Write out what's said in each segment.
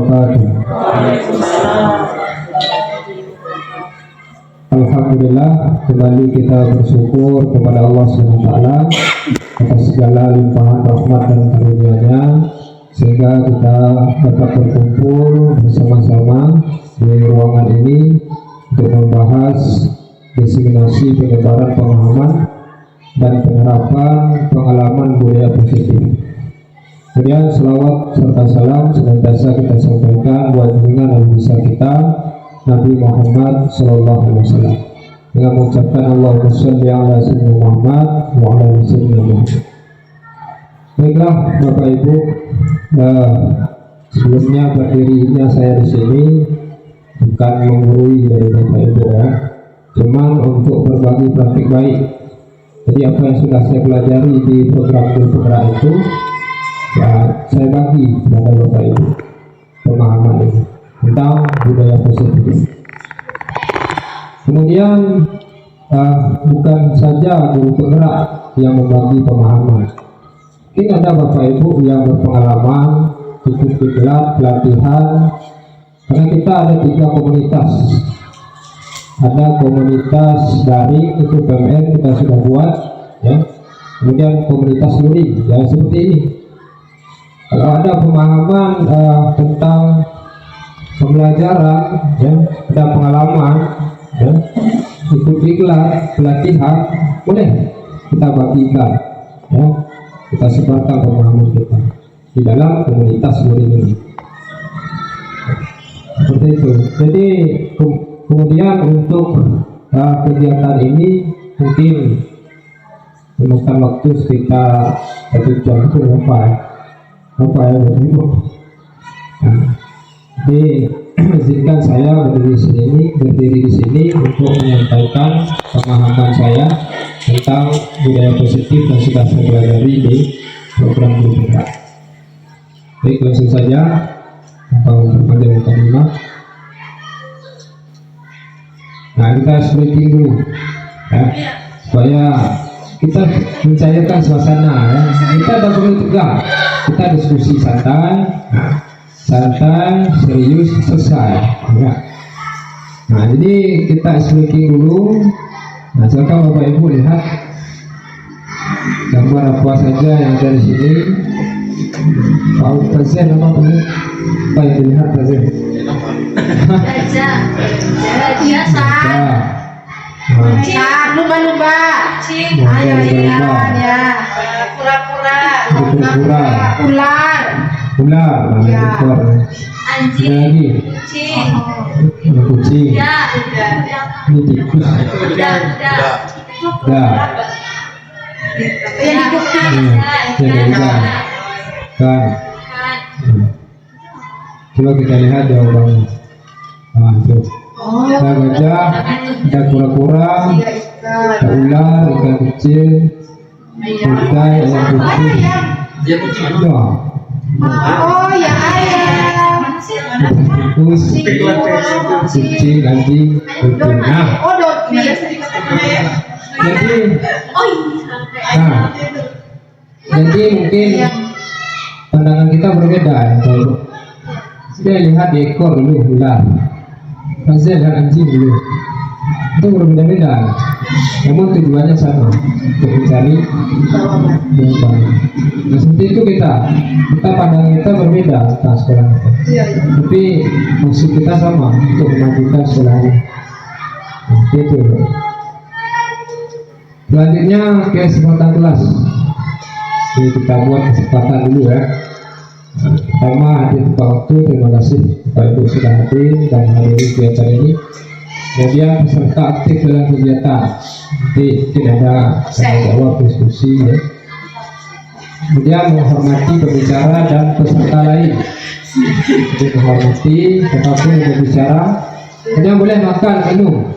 wabarakatuh. Alhamdulillah, kembali kita bersyukur kepada Allah SWT atas segala limpahan rahmat dan karunia-Nya, sehingga kita dapat berkumpul bersama-sama di ruangan ini untuk membahas diseminasi penyebaran pemahaman dan penerapan pengalaman budaya positif. Kemudian selawat serta salam senantiasa kita sampaikan buat junjungan Nabi besar kita Nabi Muhammad Sallallahu Alaihi Wasallam dengan mengucapkan Allahumma sholli ala sayyidina Muhammad wa ala ali sayyidina Muhammad. Baiklah Bapak Ibu, sebelumnya berdirinya saya di sini bukan menggurui dari Bapak Ibu ya, cuman untuk berbagi praktik baik. Jadi apa yang sudah saya pelajari di program bergerak itu, ya saya bagi kepada Bapak Ibu pemahaman ini tentang budaya positif. Kemudian bukan saja guru penggerak yang membagi pemahaman. Mungkin ada Bapak Ibu yang berpengalaman ikut diklat pelatihan, karena kita ada 3 komunitas. Ada komunitas daring, itu PMN kita sudah buat ya. Kemudian komunitas luring ya, seperti ini. Kalau ada pemahaman tentang pembelajaran ya, ada pengalaman ya, ikut diklat pelatihan, boleh kita bagikan ya, kita sebarkan pemahaman kita di dalam komunitas luring ini. Seperti itu. Jadi kemudian untuk kegiatan ini mungkin memakan waktu sekitar 1 jam itu apa ya Bapak Ibu. Jadi izinkan saya berdiri di sini untuk menyampaikan pemahaman saya tentang budaya positif yang sudah saya pelajari di program bergerak. Baik, langsung saja atau berpanjang kalimat. Nah, kita splitting dulu ya, supaya kita mencairkan suasana ya. Kita tidak perlu tegang, kita diskusi santai, santai, serius, selesai ya. Nah, jadi kita splitting dulu. Nah, silakan Bapak Ibu lihat gambar apa saja yang ada di sini. Pak Presiden apa yang dilihat Presiden? Biasa. Lumba-lumba. Ayo ya. Pura-pura. Ular. Anjing. Lagi. Kucing. Ini tikus. Kan. Coba kita lihat jawabannya. Nah, itu. Ada gajah, ada kura-kura, ada ular, ikan kecil, kuda, ayam putih. Oh ya ayam. Tikus, kucing, anjing, kucing. Nah, jadi mungkin pandangan kita berbeda ya. Kita lihat di ekor dulu ular, Fazil dan anjing dulu, itu berbeda-beda, namun tujuannya sama, untuk mencari jawaban. Nah, seperti itu kita pandangan kita berbeda tentang sekolah kita, tapi maksud kita sama, untuk memajukan sekolah ini. Nah, itu. Selanjutnya kesempatan kelas. Jadi kita buat kesempatan dulu ya. Pertama, hadir tepat waktu, terima kasih Bapak Ibu sudah hadir dan hadiri kegiatan ini. Kemudian peserta aktif dalam kegiatan, nanti tidak ada tanya jawab diskusi ya. Kemudian menghormati pembicara dan peserta lain. Jadi menghormati tetapi berbicara. Kemudian boleh makan, minum.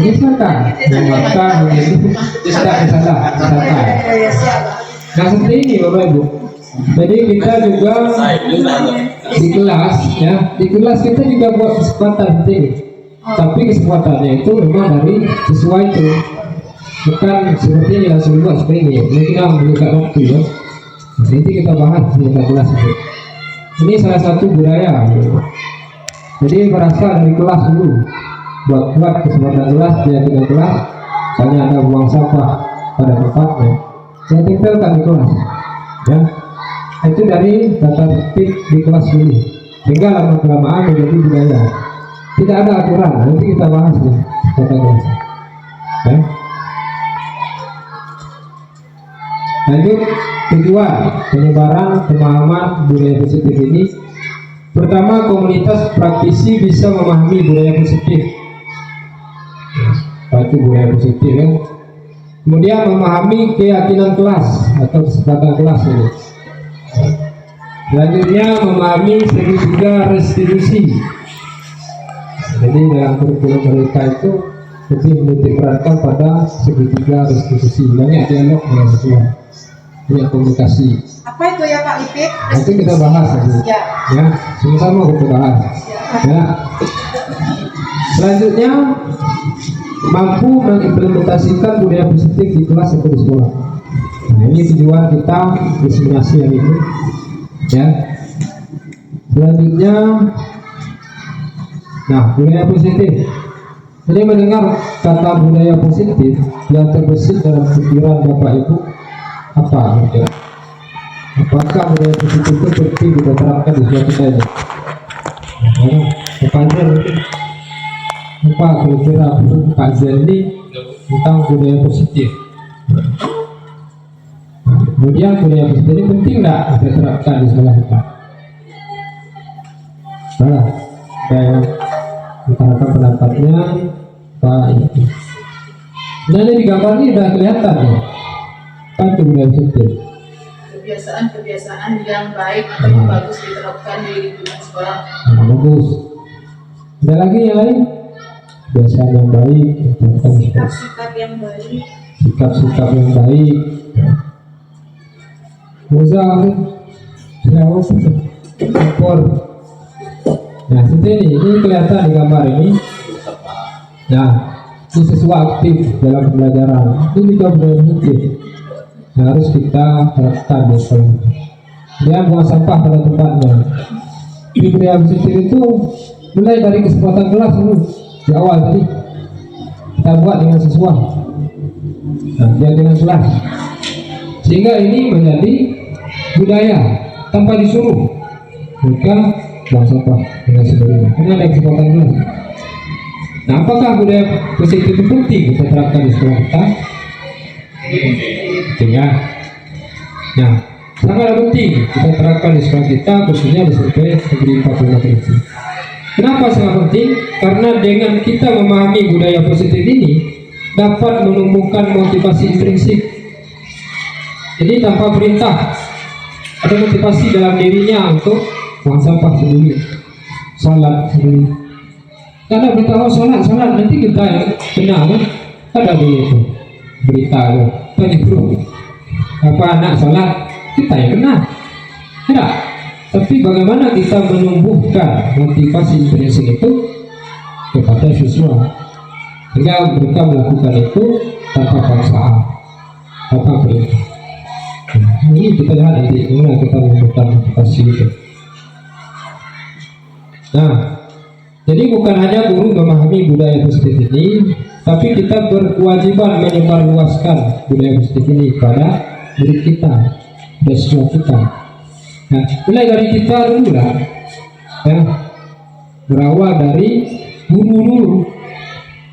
Ini silakan. Makan, minum, tidak salah, silakan. Nah, seperti ini Bapak Ibu. Jadi kita juga di kelas ya, di kelas kita juga buat kesempatan seperti ini. Tapi kesempatannya itu memang dari sesuai itu, bukan seperti ini langsung buat seperti ini. Ini kita membuka waktu ya. Nanti kita bahas di kelas itu. Ini salah satu budaya. Jadi berasal dari kelas dulu. Buat kesempatan kelas, dia tidak kelas. Misalnya ada buang sampah pada tempatnya, saya tempelkan di kelas. Ya, itu dari tata tertib di kelas dulu. Hingga lama kelamaan menjadi budaya. Tidak ada aturan. Nanti kita bahas nih tata kelas. Ya. Lanjut, tujuan penyebaran pemahaman budaya positif ini. Pertama, komunitas praktisi bisa memahami budaya positif. Itu budaya positif ya. Kemudian memahami keyakinan kelas atau kesepakatan kelas ini. Selanjutnya memahami segitiga restitusi. Jadi dalam kurikulum mereka itu lebih menitikberatkan pada segitiga restitusi. Banyak dialog dengan siswa, banyak komunikasi. Apa itu ya Pak Lipik? Nanti kita bahas lagi. Ya, sama-sama kita bahas. Ya. Selanjutnya mampu mengimplementasikan budaya positif di kelas atau di sekolah. Nah, ini tujuan kita diseminasi hari ini. Ya. Selanjutnya, nah, budaya positif. Jadi mendengar kata budaya positif yang terbesit dalam pikiran Bapak Ibu apa? Ya? Apakah budaya positif itu seperti kita terapkan di sekolah kita ini? Nah, kepanjang mungkin apa kira-kira Pak Zen ini tentang budaya positif. Kemudian budaya positif ini penting nggak kita terapkan di sekolah kita? Nah, saya utarakan pendapatnya Pak itu. Nah, ini di gambar ini sudah kelihatan ya, apa itu budaya positif? Kebiasaan yang baik atau bagus diterapkan di lingkungan sekolah. Nah, bagus. Ada lagi yang lain? Kebiasaan yang baik, Sikap-sikap yang baik. sikap-sikap yang baik. Muzal, jauh, ekor. Nah, seperti ini kelihatan di gambar ini. Nah, ini siswa aktif dalam pembelajaran. Ini juga budaya positif. Harus kita terapkan di sekolah. Dia buang sampah pada tempatnya. Di budaya positif itu mulai dari kesempatan kelas dulu. Di awal tadi kita buat dengan siswa, nah, dia dengan kelas, sehingga ini menjadi budaya tanpa disuruh. Mereka buang sampah dengan sendirinya karena ada kesempatan kelas. Nah, apakah budaya positif itu penting kita terapkan di sekolah kita? Tinggal. Nah, sangat penting kita terapkan di sekolah kita, khususnya di SMP Negeri 45 Kerinci. Kenapa sangat penting? Karena dengan kita memahami budaya positif ini dapat menumbuhkan motivasi intrinsik. Jadi tanpa perintah ada motivasi dalam dirinya untuk buang sampah sendiri, salat sendiri. Karena beritahu salat nanti kita yang kena kan? Ada dulu itu berita itu, penyebut apa anak salat kita yang kena, tidak. Tapi bagaimana kita menumbuhkan motivasi intrinsik itu kepada siswa sehingga mereka melakukan itu tanpa paksaan, tanpa perintah. Nah, ini kita lihat nanti bagaimana kita menumbuhkan motivasi itu. Nah, jadi bukan hanya guru memahami budaya positif ini, tapi kita berkewajiban menyebarluaskan budaya positif ini kepada murid kita dan siswa kita. Nah, mulai dari kita dulu lah, ya, berawal dari guru dulu,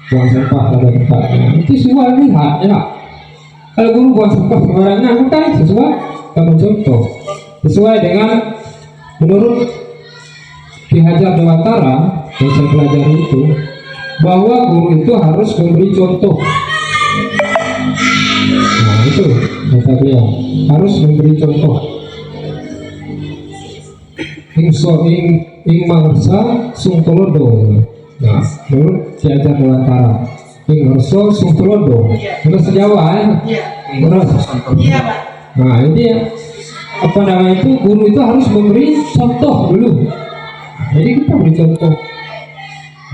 buang sampah pada tempatnya. Itu semua lihat, ya. Kalau guru buang sampah sembarangan, bukan sesuai dengan contoh, sesuai dengan menurut Ki Hajar Dewantara yang saya pelajari itu, bahwa guru itu harus memberi contoh. Nah, itu kata beliau, harus memberi contoh. Ing mangsa sungtolodo. Nah, menurut Ki Hajar Dewantara, ing mangsa sungtolodo. Bahasa Jawa ya. Terus. Iya Pak. Nah, ini ya, apa namanya itu, guru itu harus memberi contoh dulu. Jadi kita beri contoh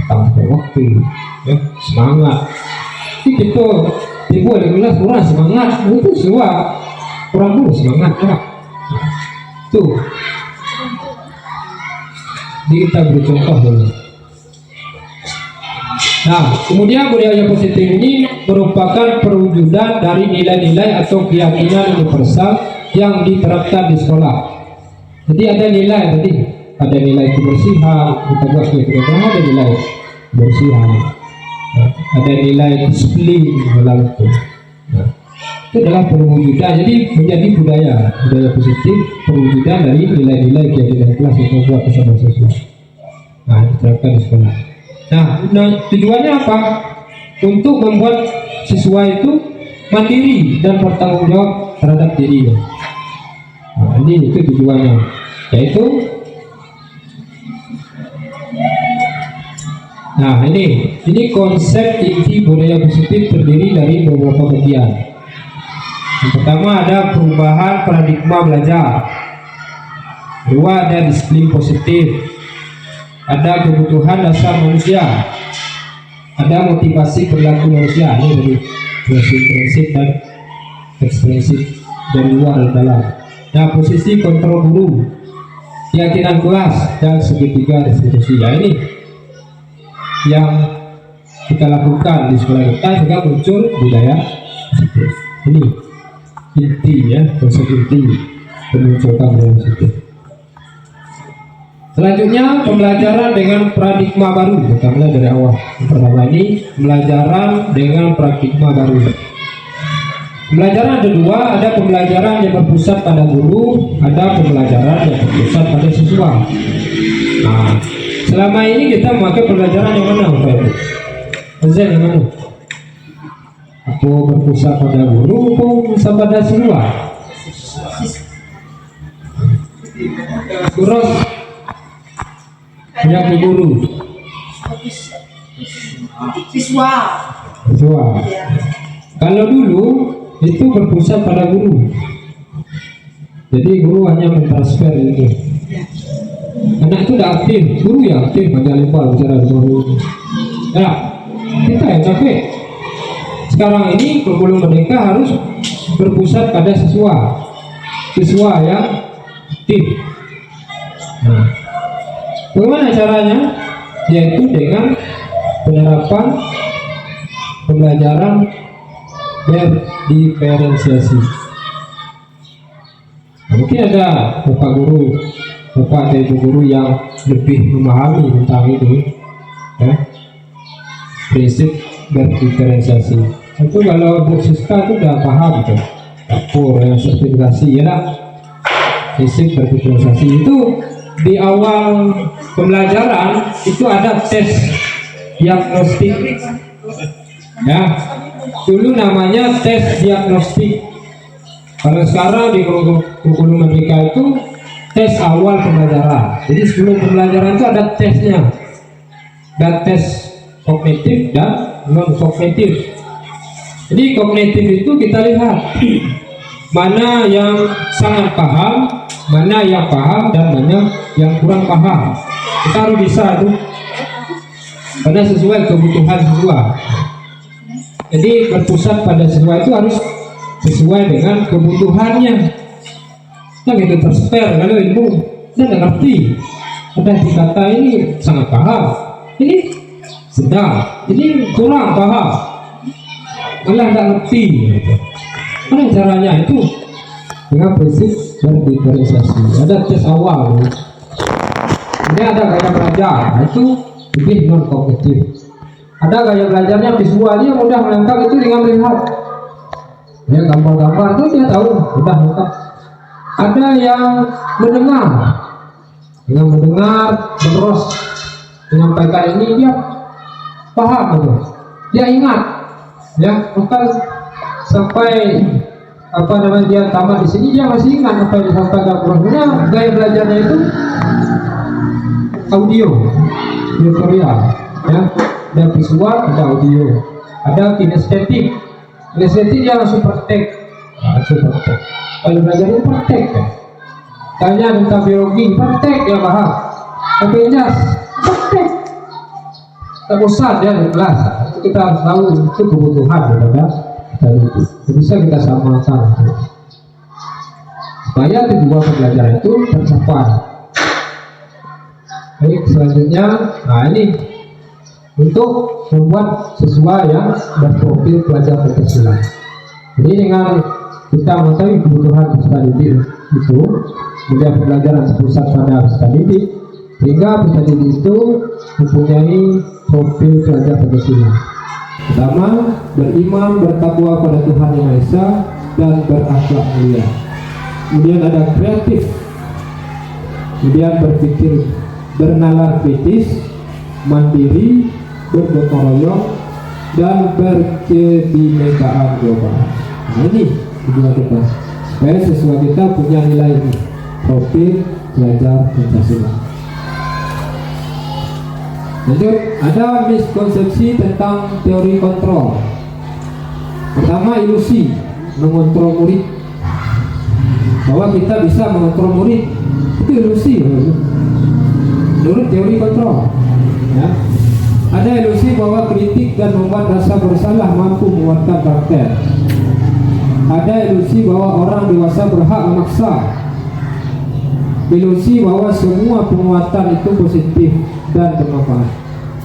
tentang waktu, ya, semangat. Ini kita dibuat di kelas kurang semangat, itu semua kurang dulu semangat, ya. Tuh. Jadi kita beri contoh dulu. Nah, kemudian budaya positif ini merupakan perwujudan dari nilai-nilai atau keyakinan universal yang diterapkan di sekolah. Jadi ada nilai tadi, ada nilai kebersihan, kita buat keyakinan, ada nilai kebersihan, ada nilai disiplin dalam itu. Nah, itu adalah perwujudan. Jadi menjadi budaya positif, perwujudan dari nilai-nilai keyakinan kelas yang membuat bersama siswa. Nah, diterapkan di sekolah. Nah, tujuannya apa? Untuk membuat siswa itu mandiri dan bertanggung jawab terhadap dirinya. Nah, ini itu tujuannya, yaitu ini konsep inti budaya positif terdiri dari beberapa bagian. Yang pertama ada perubahan paradigma belajar. Kedua ada disiplin positif. Ada kebutuhan dasar manusia, ada motivasi perilaku manusia. Ini dari prinsip dan ekspresif dari luar dan dalam. Nah, posisi kontrol guru, keyakinan kelas, dan segitiga restitusi. Nah, ini yang kita lakukan di sekolah kita sehingga muncul budaya positif. Ini inti ya, konsep inti memunculkan budaya positif. Selanjutnya pembelajaran dengan paradigma baru. Kita mulai dari awal. Yang pertama ini pembelajaran dengan paradigma baru. Pembelajaran ada dua, ada pembelajaran yang berpusat pada guru, ada pembelajaran yang berpusat pada siswa. Nah, selama ini kita memakai pembelajaran yang mana, Bapak Ibu? Yang mana? Apa berpusat pada guru, atau berpusat pada siswa? Guru yang guru, Siswa. Kalau dulu itu berpusat pada guru, jadi guru hanya mentransfer itu. Anak itu tidak aktif, guru yang aktif, banyak lebar bicara guru. Nah, kita yang capek. Sekarang ini kurikulum merdeka harus berpusat pada siswa yang aktif. Nah, bagaimana caranya? Yaitu dengan penerapan pembelajaran berdiferensiasi. Nah, mungkin ada bapak atau ibu guru yang lebih memahami tentang itu, ya, prinsip berdiferensiasi. Itu kalau bersiska itu sudah paham gitu. Dapur yang sertifikasi ya lah. Prinsip berdiferensiasi itu di awal pembelajaran itu ada tes diagnostik, ya. Dulu namanya tes diagnostik. Kalau sekarang di kurikulum merdeka itu tes awal pembelajaran. Jadi sebelum pembelajaran itu ada tesnya, ada tes kognitif dan non kognitif. Jadi kognitif itu kita lihat mana yang sangat paham, mana yang paham, dan mana yang kurang paham. Kita harus bisa itu karena sesuai kebutuhan siswa. Jadi berpusat pada siswa itu harus sesuai dengan kebutuhannya. Nah, gitu transfer kalau ilmu saya tidak ngerti. Ada dikata ini sangat paham, ini sedang, ini kurang paham, malah tidak ngerti. Mana caranya itu? Dengan prinsip berdiferensiasi. Ada tes awal. Ini ada gaya belajar, itu lebih non kognitif. Ada gaya belajarnya visual, dia mudah menangkap itu dengan melihat. Ya, gambar-gambar itu dia tahu, mudah menangkap. Ada yang mendengar, dengan mendengar terus menyampaikan ini dia paham itu, dia ingat, ya, bukan sampai dia tamat di sini dia masih ingat apa yang disampaikan gurunya. Gaya belajarnya itu audio, tutorial, ya. Ada visual, ada audio, ada kinestetik. Kinestetik dia langsung praktek. Kalau belajar itu praktek, ya. Tanya tentang biologi, praktek dia paham. Tapi jelas praktek. Tak bosan dia di kelas. Kita harus tahu itu kebutuhan daripada kita itu. Bisa kita samakan supaya tujuan pembelajaran itu tercapai. Baik, selanjutnya, nah ini untuk membuat siswa yang berprofil pelajar Pancasila. Jadi dengan kita mengetahui kebutuhan peserta didik itu, kemudian pembelajaran berpusat pada peserta didik, sehingga peserta didik itu mempunyai profil pelajar Pancasila. Pertama, beriman bertakwa pada Tuhan Yang Maha Esa dan berakhlak mulia. Kemudian ada kreatif, kemudian berpikir bernalar kritis, mandiri, bergotong royong, dan berkebinekaan global. Nah ini tujuan kita, supaya siswa kita punya nilai ini, profil pelajar Pancasila. Lanjut, ada miskonsepsi tentang teori kontrol. Pertama, ilusi mengontrol murid, bahwa kita bisa mengontrol murid, itu ilusi menurut teori kontrol, ya. Ada ilusi bahwa kritik dan membuat rasa bersalah mampu menguatkan karakter. Ada ilusi bahwa orang dewasa berhak memaksa. Ilusi bahwa semua penguatan itu positif dan bermanfaat.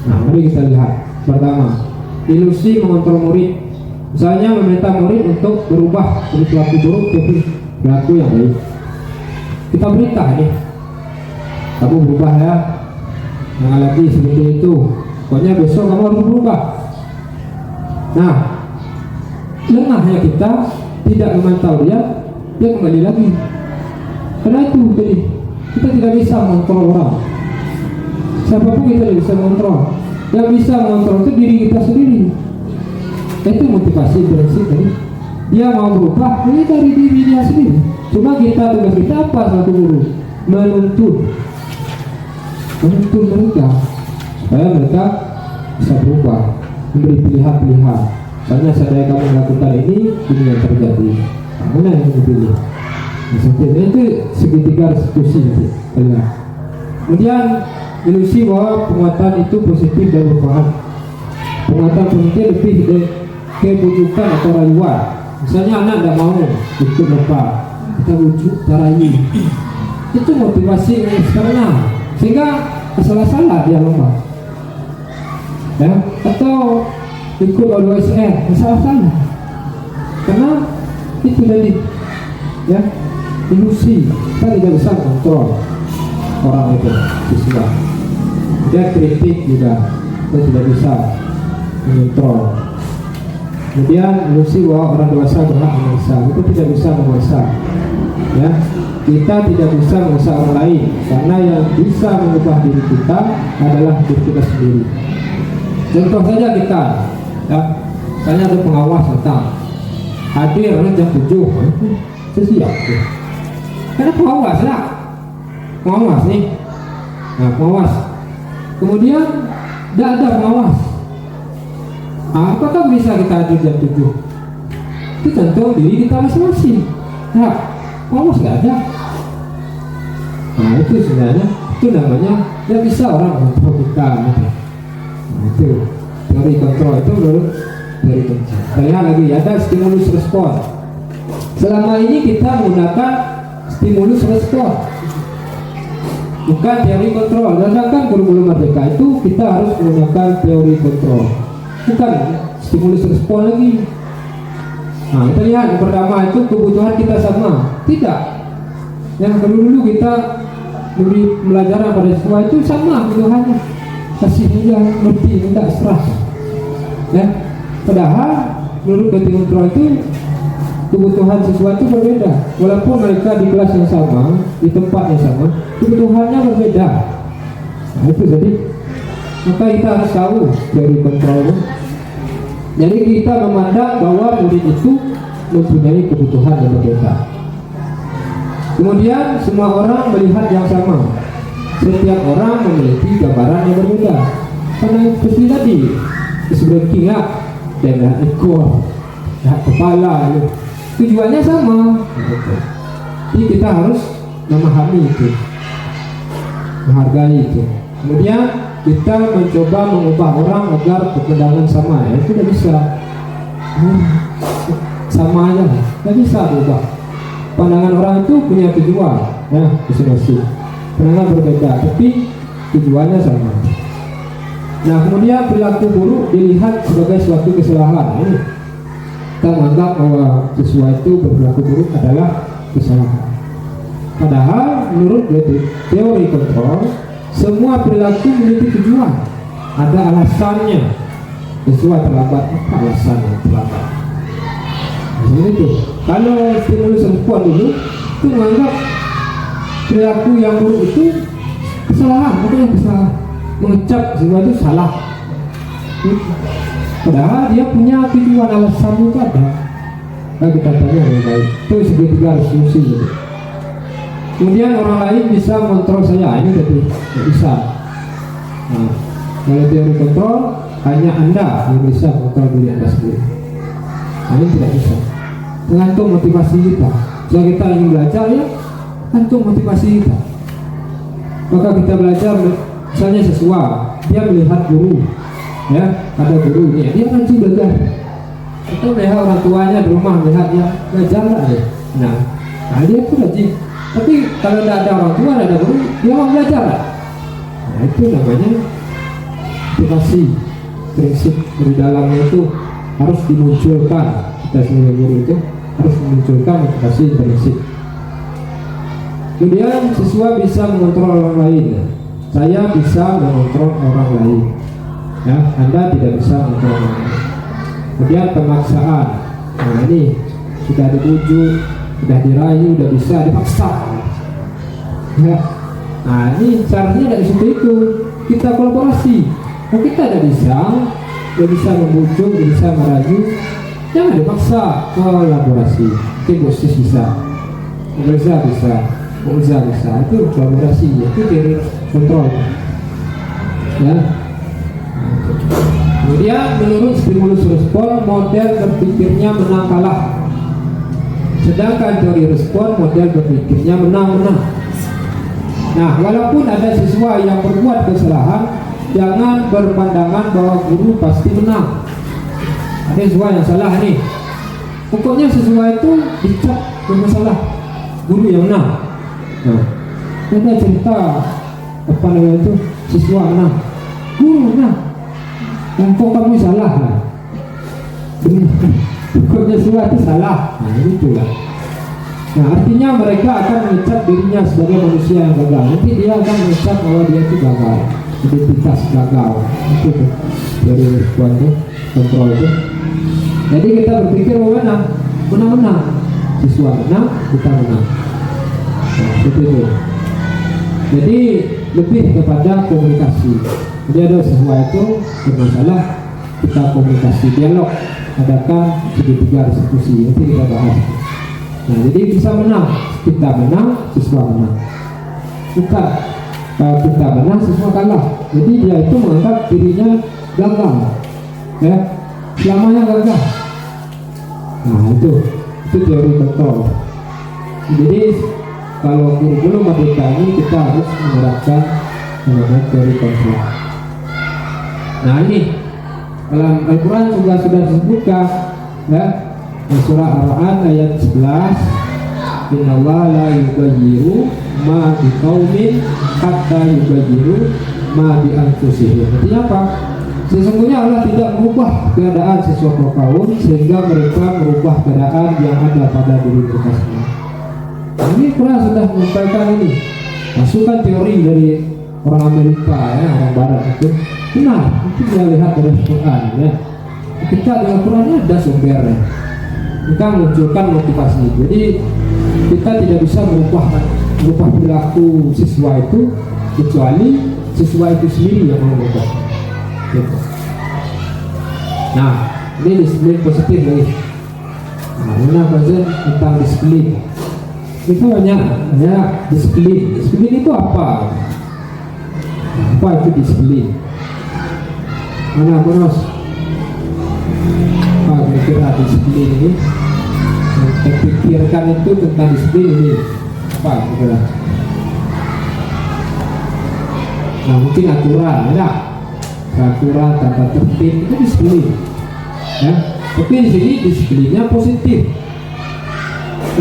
Nah, mari kita lihat. Pertama, ilusi mengontrol murid. Misalnya meminta murid untuk berubah dari perilaku buruk jadi perilaku yang baik. Kita berintah nih, kamu berubah ya, jangan lagi seperti itu. Pokoknya besok kamu harus berubah. Nah, lengahnya kita tidak memantau dia kembali lagi. Karena itu jadi kita tidak bisa mengontrol orang. Siapapun kita tidak bisa mengontrol. Yang bisa mengontrol itu diri kita sendiri. Itu motivasi prinsip tadi. Dia mau berubah ini dari diri dia sendiri. Cuma kita, tugas kita apa satu guru? Menuntun mereka supaya mereka bisa berubah, memberi pilihan-pilihan. Misalnya saya kamu melakukan ini yang terjadi. Mana yang dipilih? Nah, itu segitiga restitusi. Kemudian ilusi bahwa penguatan itu positif dan bermanfaat. Penguatan positif lebih kebujukan atau rayuan. Misalnya anak tidak mau ikut lomba, kita bujuk, kita rayu. Itu motivasi yang eksternal, sehingga salah-salah dia lomba, ya, atau ikut OSN salah-salah, karena itu tadi, ya, ilusi. Kita tidak bisa kontrol orang itu, siswa. Dia kritik juga, kita tidak bisa mengontrol. Kemudian ilusi bahwa orang dewasa berhak memaksa, itu tidak bisa memaksa, ya. Kita tidak bisa memaksa orang lain, karena yang bisa mengubah diri kita adalah diri kita sendiri. Contoh saja kita, ya, misalnya ada pengawas datang, hadir jam 7, itu siap. Karena pengawas lah, pengawas nih, nah pengawas. Kemudian tidak ada pengawas. Apakah bisa kita hadir jam 7? Itu contoh diri kita masing-masing. Nah, pengawas nggak ada. Nah itu sebenarnya, itu namanya ya bisa orang kontrol kita. Nah itu teori kontrol itu menurut teori kontrol. Kita lihat lagi, ada stimulus respon. Selama ini kita menggunakan stimulus respon, bukan teori kontrol. Sedangkan kurikulum Merdeka itu kita harus menggunakan teori kontrol, bukan stimulus respon lagi. Nah kita lihat yang pertama itu kebutuhan kita sama, tidak. Yang dulu kita beri pelajaran pada siswa itu sama kebutuhannya, kasih dia ngerti, tidak stres, ya. Padahal menurut teori kontrol itu kebutuhan siswa itu berbeda, walaupun mereka di kelas yang sama, di tempat yang sama, kebutuhannya berbeda. Nah itu jadi maka kita harus tahu teori kontrol. Jadi kita memandang bahwa murid itu mempunyai kebutuhan yang berbeda. Kemudian semua orang melihat yang sama. Setiap orang memiliki gambaran yang berbeda. Karena seperti tadi, breaking up dan ekor, kepala, tujuannya sama. Jadi kita harus memahami itu, menghargai itu. Kemudian kita mencoba mengubah orang agar berpandangan sama, ya itu tidak bisa. Sama aja, tidak bisa berubah. Pandangan orang itu punya tujuan, ya masing-masing. Pandangan berbeda, tapi tujuannya sama. Nah, kemudian perilaku buruk dilihat sebagai suatu kesalahan. Kita menganggap bahwa siswa itu berperilaku buruk adalah kesalahan. Padahal menurut teori kontrol, semua perilaku memiliki tujuan, ada alasannya. Siswa terlambat, apa alasannya terlambat? Nah, itu. Kalau stimulus respon dulu itu menganggap perilaku yang buruk itu kesalahan, makanya kesalahan, mengecap siswa itu salah. Padahal dia punya tujuan, alasan itu ada. Nah, kita tanya yang baik. Itu segitiga resolusi gitu. Kemudian orang lain bisa kontrol saya, ini tadi tidak bisa. Nah, kalau teori kontrol hanya Anda yang bisa kontrol diri Anda sendiri. Nah, ini tidak bisa. Tergantung motivasi kita. Jika kita ingin belajar, ya tergantung motivasi kita. Maka kita belajar, misalnya siswa dia melihat guru, ya ada gurunya, dia rajin belajar. Kita melihat orang tuanya di rumah melihat dia belajar lah ya. Nah dia itu rajin. Tapi kalau tidak ada orang tua, tidak ada guru, dia mau belajar lah. Nah itu namanya motivasi. Prinsip dari dalamnya itu harus dimunculkan. Kita sebagai guru itu harus memunculkan motivasi prinsip. Kemudian siswa bisa mengontrol orang lain. Saya bisa mengontrol orang lain. Ya, Anda tidak bisa mengontrol orang lain. Kemudian pemaksaan. Nah ini sudah dibujuk, sudah dirayu, sudah bisa dipaksa. Ya. Nah ini caranya dari situ itu kita kolaborasi. Kalau kita tidak bisa membujuk, tidak bisa merayu, jangan dipaksa, kolaborasi. Mungkin bosis bisa, bisa, itu kolaborasi, itu teori kontrol. Ya. Kemudian menurut stimulus respon, model berpikirnya menang kalah. Sedangkan teori respon, model berpikirnya menang-menang. Nah, walaupun ada siswa yang berbuat kesalahan, jangan berpandangan bahwa guru pasti menang. Ada siswa yang salah nih, pokoknya siswa itu dicap bermasalah, guru yang menang. Nah, ada cerita apa namanya itu, siswa menang, guru menang, yang kok kamu salah? Pokoknya siswa itu salah. Nah itulah. Nah artinya mereka akan mengecap dirinya sebagai manusia yang gagal. Nanti dia akan mengecap bahwa dia itu gagal, identitas gagal. Itu tuh dari respon itu, kontrol itu. Jadi kita berpikir bahwa menang, siswa menang, kita menang. Nah, seperti itu. Jadi lebih kepada komunikasi. Jadi ada siswa itu bermasalah, kita komunikasi, dialog, adakan segitiga diskusi. Nanti kita bahas. Nah, jadi bisa menang, kita menang, siswa menang. Bukan kita menang, siswa kalah. Jadi dia itu menganggap dirinya gagal, ya, selamanya gagal. Nah itu teori kontrol. Jadi kalau kurikulum merdeka ini kita harus menerapkan namanya teori kontrol. Nah ini dalam Al-Quran juga sudah disebutkan, ya, surah Ar-Ra'd ayat 11, Innallaha la yughayyiru ma biqaumin hatta yughayyiru ma bi anfusihim. Artinya apa? Sesungguhnya Allah tidak merubah keadaan sesuatu kaum sehingga mereka merubah keadaan yang ada pada diri mereka sendiri. Nah, ini Quran sudah menyampaikan ini. Masukan teori dari orang Amerika, ya, orang Barat itu benar. Itu dia lihat dari Quran, ya. Kita dengan Quran ada sumbernya. Kita munculkan motivasi. Jadi kita tidak bisa merubah perilaku siswa itu kecuali siswa itu sendiri yang merubah. Gitu. Nah, ini disiplin positif lagi. Nah, ini apa sih tentang disiplin? Itu banyak disiplin. Disiplin itu apa? Apa itu disiplin? Mana bonus? Apa kira-kira disiplin ini? Yang terpikirkan itu tentang disiplin ini apa kira-kira? Nah, mungkin aturan, ya. Aturan, tata tertib itu disiplin, ya. Tapi di sini disiplinnya positif.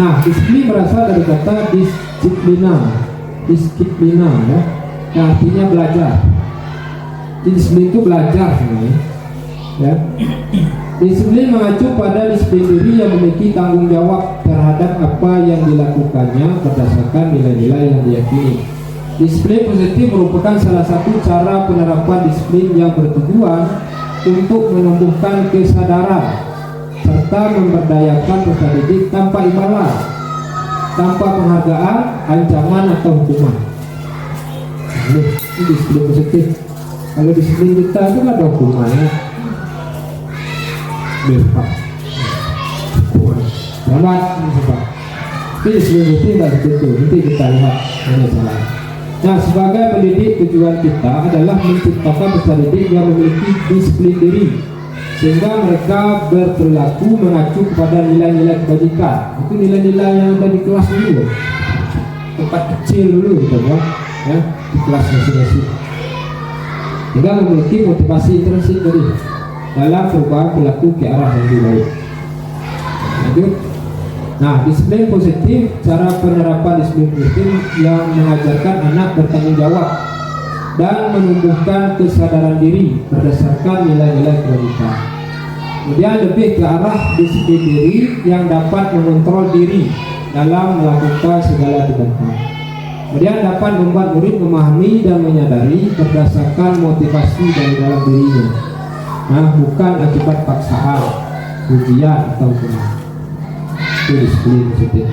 Nah, disiplin berasal dari kata disiplina, ya. Nah, artinya belajar. Disiplin itu belajar sebenarnya. Ya. Disiplin mengacu pada disiplin diri yang memiliki tanggung jawab terhadap apa yang dilakukannya berdasarkan nilai-nilai yang diyakini. Disiplin positif merupakan salah satu cara penerapan disiplin yang bertujuan untuk menumbuhkan kesadaran serta memberdayakan peserta didik tanpa imbalan, tanpa penghargaan, ancaman atau hukuman. Ini disiplin positif. Kalau disiplin kita itu ada hukumannya. Berpak. Selamat, Pak. Ini disiplin positif tidak begitu. Nanti kita lihat mana salah. Nah, sebagai pendidik tujuan kita adalah menciptakan peserta didik yang memiliki disiplin diri, sehingga mereka berperilaku mengacu kepada nilai-nilai kebajikan. Itu nilai-nilai yang ada di kelas dulu, tempat kecil dulu gitu ya, di kelas masing-masing. Sehingga memiliki motivasi intrinsik tadi dalam perubahan perilaku ke arah yang lebih baik. Lanjut. Nah, disiplin positif, cara penerapan disiplin positif yang mengajarkan anak bertanggung jawab dan menumbuhkan kesadaran diri berdasarkan nilai-nilai kebajikan. Kemudian lebih ke arah disiplin diri yang dapat mengontrol diri dalam melakukan segala tindakan. Kemudian dapat membuat murid memahami dan menyadari berdasarkan motivasi dari dalam dirinya. Nah, bukan akibat paksaan, ujian atau hukuman. Itu disiplin positif.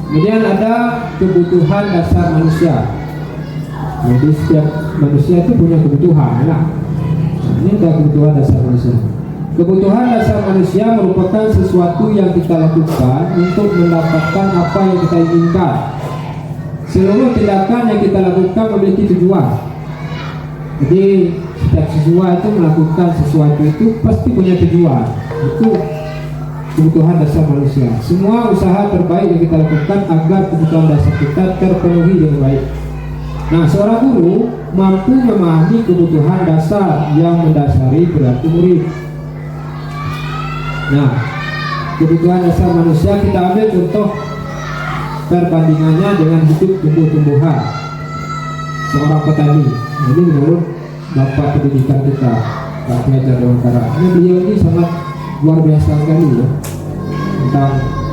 Kemudian ada kebutuhan dasar manusia. Jadi setiap manusia itu punya kebutuhan. Nah, ini ada kebutuhan dasar manusia. Kebutuhan dasar manusia merupakan sesuatu yang kita lakukan untuk mendapatkan apa yang kita inginkan. Seluruh tindakan yang kita lakukan memiliki tujuan. Jadi setiap siswa itu melakukan sesuatu itu pasti punya tujuan. Itu kebutuhan dasar manusia. Semua usaha terbaik yang kita lakukan agar kebutuhan dasar kita terpenuhi dengan baik. Nah, seorang guru mampu memahami kebutuhan dasar yang mendasari perilaku murid. Nah, kebutuhan dasar manusia kita ambil contoh perbandingannya dengan hidup tumbuh-tumbuhan. Seorang petani, ini menurut Bapak pendidikan kita, Pak Pengajar Dewantara. Ini beliau ini sangat luar biasa sekali ya tentang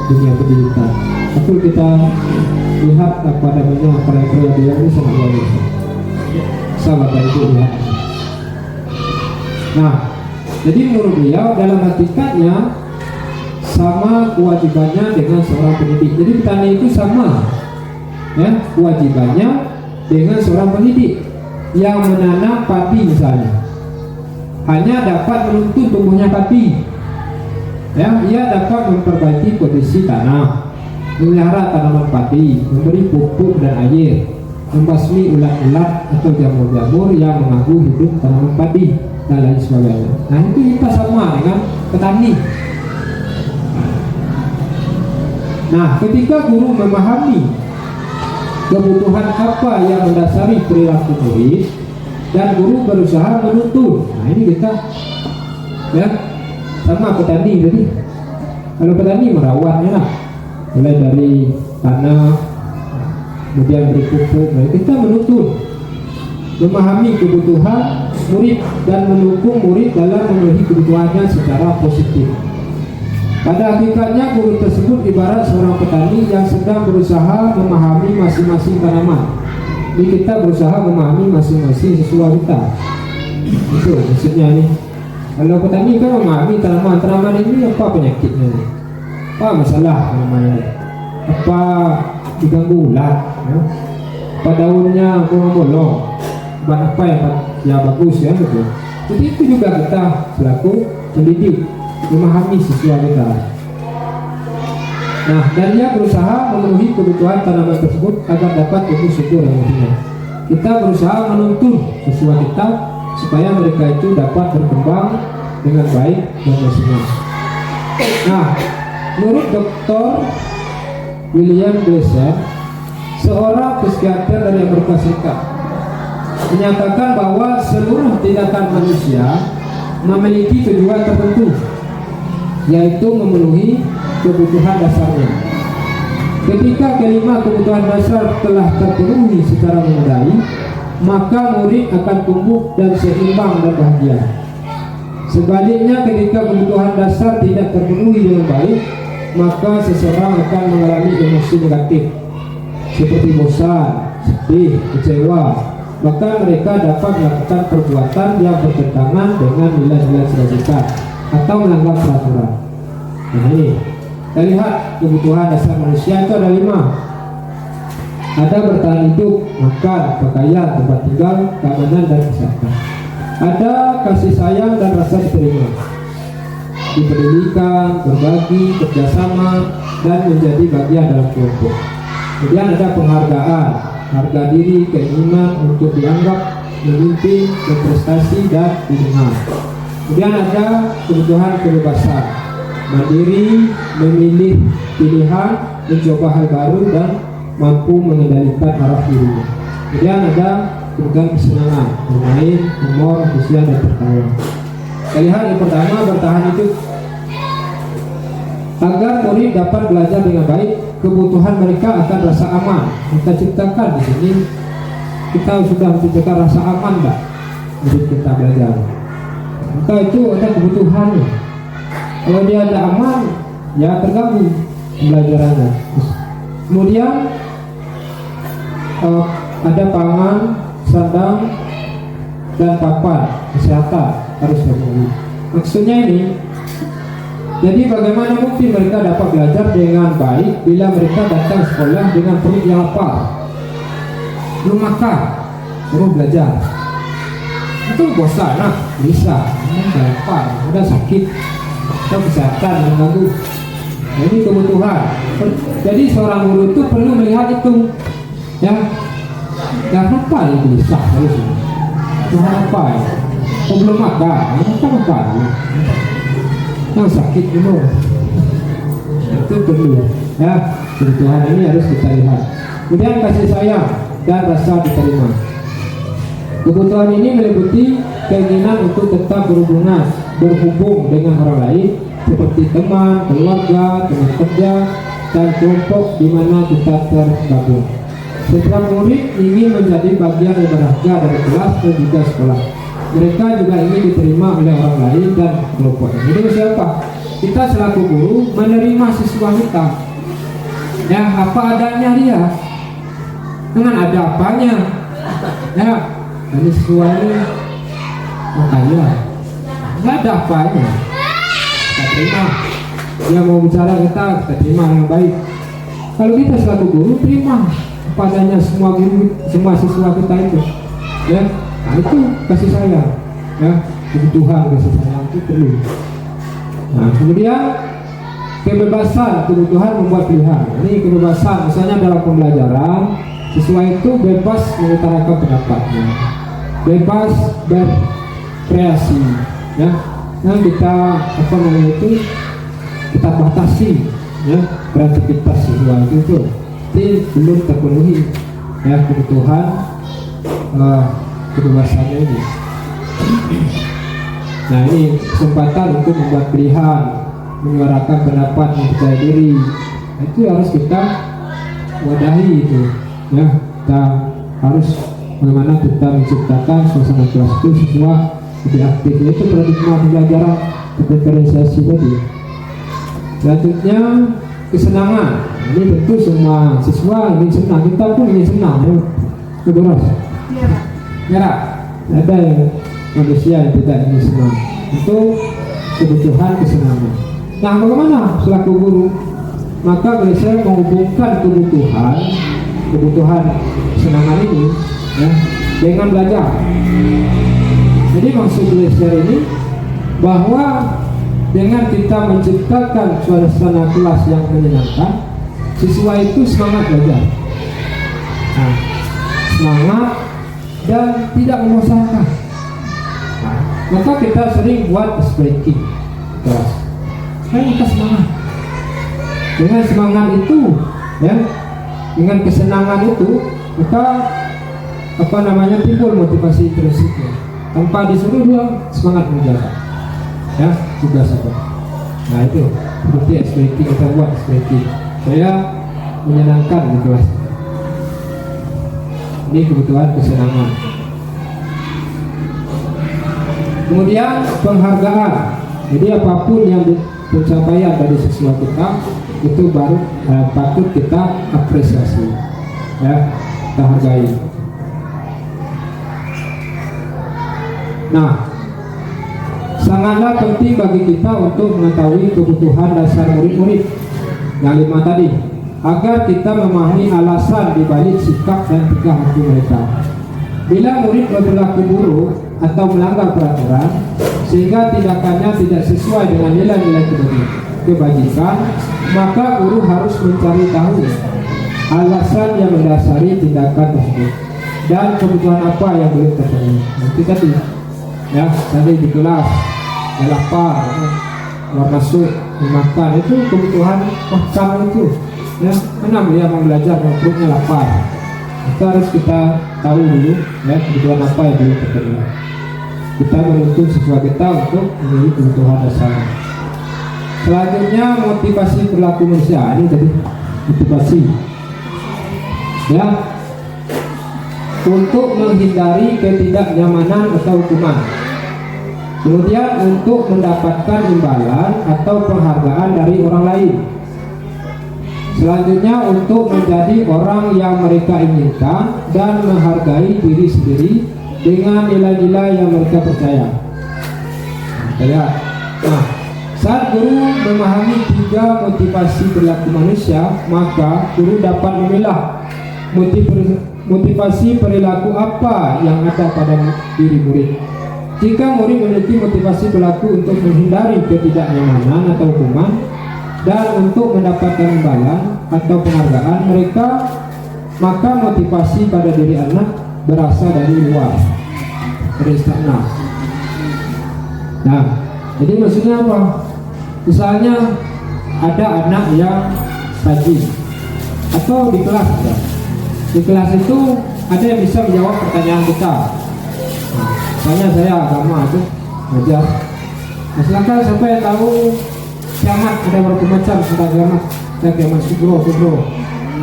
dunia pendidikan. Tapi kita lihat apa namanya karya-karya dia ini sangat luar biasa. Sahabat itu lihat. Nah, jadi menurut beliau dalam hakikatnya sama kewajibannya dengan seorang pendidik. Jadi petani itu sama ya kewajibannya dengan seorang pendidik yang menanam padi misalnya. Hanya dapat menuntun tumbuhnya padi. Ya, ia dapat memperbaiki kondisi tanah, memelihara tanaman padi, memberi pupuk dan air, membasmi ulat-ulat atau jamur-jamur yang mengganggu hidup tanaman padi dan lain sebagainya. Nah, itu kita sama dengan petani. Nah, ketika guru memahami kebutuhan apa yang mendasari perilaku murid dan guru berusaha menuntun, nah ini kita ya sama petani. Jadi kalau petani merawatnya lah, mulai dari tanah, kemudian beri pupuk. Nah, kita menuntun, memahami kebutuhan murid dan mendukung murid dalam memenuhi kebutuhannya secara positif. Pada hakikatnya guru tersebut ibarat seorang petani yang sedang berusaha memahami masing-masing tanaman. Jadi kita berusaha memahami masing-masing siswa kita. Itu maksudnya nih. Kalau petani kan memahami tanaman ini apa penyakitnya nih, apa masalah tanaman ini, apa diganggu ulat, ya? Apa daunnya bolong-bolong, apa yang bagus ya gitu. Jadi itu juga kita selaku pendidik memahami siswa kita. Nah, dan dia berusaha memenuhi kebutuhan tanaman tersebut agar dapat tumbuh subur yang pentingnya. Kita berusaha menuntun siswa kita supaya mereka itu dapat berkembang dengan baik dan maksimal. Nah, menurut Dr. William Glasser, seorang psikiater dari Amerika Serikat, menyatakan bahwa seluruh tindakan manusia memiliki tujuan tertentu, yaitu memenuhi kebutuhan dasarnya. Ketika kelima kebutuhan dasar telah terpenuhi secara memadai, maka murid akan tumbuh dan seimbang dan bahagia. Sebaliknya, ketika kebutuhan dasar tidak terpenuhi dengan baik, maka seseorang akan mengalami emosi negatif seperti bosan, sedih, kecewa. Bahkan mereka dapat melakukan perbuatan yang bertentangan dengan nilai-nilai kebajikan atau melanggar peraturan. Nah ini, kita lihat kebutuhan dasar manusia itu ada 5. Ada bertahan hidup, makan, pakaian, tempat tinggal, keamanan dan kesehatan. Ada kasih sayang dan rasa diterima, dipedulikan, berbagi, kerjasama, dan menjadi bagian dalam kelompok. Kemudian ada penghargaan, harga diri, keinginan untuk dianggap, memimpin, berprestasi, dan didengar. Kemudian ada kebutuhan kebebasan, mandiri, memilih pilihan, mencoba hal baru, dan mampu mengendalikan arah dirinya. Kemudian ada kebutuhan kesenangan, bermain, humor, usia, dan tertawa. Kita lihat yang pertama, bertahan hidup. Agar murid dapat belajar dengan baik, kebutuhan mereka akan rasa aman. Kita ciptakan di sini, kita sudah menciptakan rasa aman, Mbak, murid kita belajar. Maka itu ada kebutuhannya. Kalau dia ada aman, ya terganggu pembelajarannya. Kemudian ada pangan, sandang, dan papan, kesehatan harus terpenuhi. Maksudnya ini, jadi bagaimana mungkin mereka dapat belajar dengan baik bila mereka datang sekolah dengan perut yang lapar, belum makan, suruh belajar, itu bosan, nah bisa, lapar, udah sakit, atau kesehatan mengganggu. Nah, ini kebutuhan. Jadi seorang guru itu perlu melihat itu, ya. Karena apa itu bisa harus Tuhan apa ya? Kok belum makan? Makan. Yang sakit dulu. Itu perlu, ya. Kebutuhan ini harus kita lihat. Kemudian kasih sayang dan rasa diterima. Kebutuhan ini meliputi keinginan untuk tetap berhubung dengan orang lain, seperti teman, keluarga, teman kerja, dan kelompok di mana kita tergabung. Setiap murid ingin menjadi bagian yang berharga dari kelas dan juga sekolah. Mereka juga ingin diterima oleh orang lain dan kelompok. Jadi siapa? Kita selaku guru menerima siswa kita, ya apa adanya dia, dengan ada apanya, ya. Ini siswa ini makanya nggak ada apanya, kita terima. Dia mau bicara kita terima dengan baik. Kalau kita selaku guru terima padanya semua guru, semua siswa kita itu, ya. Nah itu kasih sayang, ya. Kebutuhan kasih sayang itu perlu. Nah kemudian kebebasan, kebutuhan membuat pilihan. Ini kebebasan, misalnya dalam pembelajaran siswa itu bebas mengutarakan pendapatnya, bebas berkreasi, ya. Nah kita kita batasi, ya, kreativitas siswa itu belum terpenuhi, ya, kebutuhan kebebasannya ini. Nah ini kesempatan untuk membuat pilihan, menyuarakan pendapat, mempercayai diri. Itu harus kita wadahi itu, ya. Kita harus bagaimana kita menciptakan suasana kelas itu siswa lebih aktif. Itu paradigma pembelajaran diferensiasi tadi. Selanjutnya kesenangan. Ini tentu semua siswa ingin senang, kita pun ingin senang, ya. Betul. Ya, ada yang manusia yang tidak ingin senang. Itu kebutuhan kesenangan. Nah, bagaimana selaku guru? Maka saya menghubungkan kebutuhan kesenangan ini, ya, dengan belajar. Jadi maksud belajar ini bahwa dengan kita menciptakan suasana kelas yang menyenangkan, siswa itu semangat belajar, nah, semangat dan tidak membosankan. Nah, maka kita sering buat breaking kelas, kita semangat. Dengan semangat itu, ya, dengan kesenangan itu, maka timbul motivasi intrinsik. Tanpa disuruh dia semangat menjaga, ya, tugas apa. Nah itu seperti SPT, kita buat SPT saya menyenangkan di kelas. Ini kebutuhan kesenangan. Kemudian penghargaan. Jadi apapun yang pencapaian dari siswa kita itu baru patut kita apresiasi, ya, kita hargai. Nah, sangatlah penting bagi kita untuk mengetahui kebutuhan dasar murid-murid yang 5 tadi, agar kita memahami alasan dibalik sikap dan tingkah laku mereka. Bila murid berperilaku buruk atau melanggar peraturan sehingga tindakannya tidak sesuai dengan nilai-nilai kebajikan, maka guru harus mencari tahu alasan yang mendasari tindakan tersebut dan kebutuhan apa yang belum terpenuhi. Nanti tadi, ya, tadi di kelas ya, lapar, keluar masuk, makan, itu kebutuhan makan itu. Ya, enam dia mau belajar, perutnya lapar. Itu harus kita tahu dulu, ya, kebutuhan apa yang belum terpenuhi. Kita menuntut siswa kita untuk memenuhi kebutuhan dasar. Selanjutnya motivasi perilaku manusia. Ini jadi motivasi, ya, untuk menghindari ketidaknyamanan atau hukuman. Kemudian untuk mendapatkan imbalan atau penghargaan dari orang lain. Selanjutnya untuk menjadi orang yang mereka inginkan dan menghargai diri sendiri dengan nilai-nilai yang mereka percaya. Nah, saat guru memahami 3 motivasi perilaku manusia, maka guru dapat memilah motivasi perilaku apa yang ada pada diri murid. Jika murid memiliki motivasi perilaku untuk menghindari ketidaknyamanan atau hukuman dan untuk mendapatkan imbalan atau penghargaan mereka, maka motivasi pada diri anak berasal dari luar, dari eksternal. Nah, jadi maksudnya apa? Misalnya ada anak yang rajin, atau di kelas ya. Di kelas itu ada yang bisa menjawab pertanyaan kita. Nah, misalnya saya agama itu ngajar. Nah, silakan sampai tahu kiamat ada berapa macam tentang kiamat. Ada kiamat subro.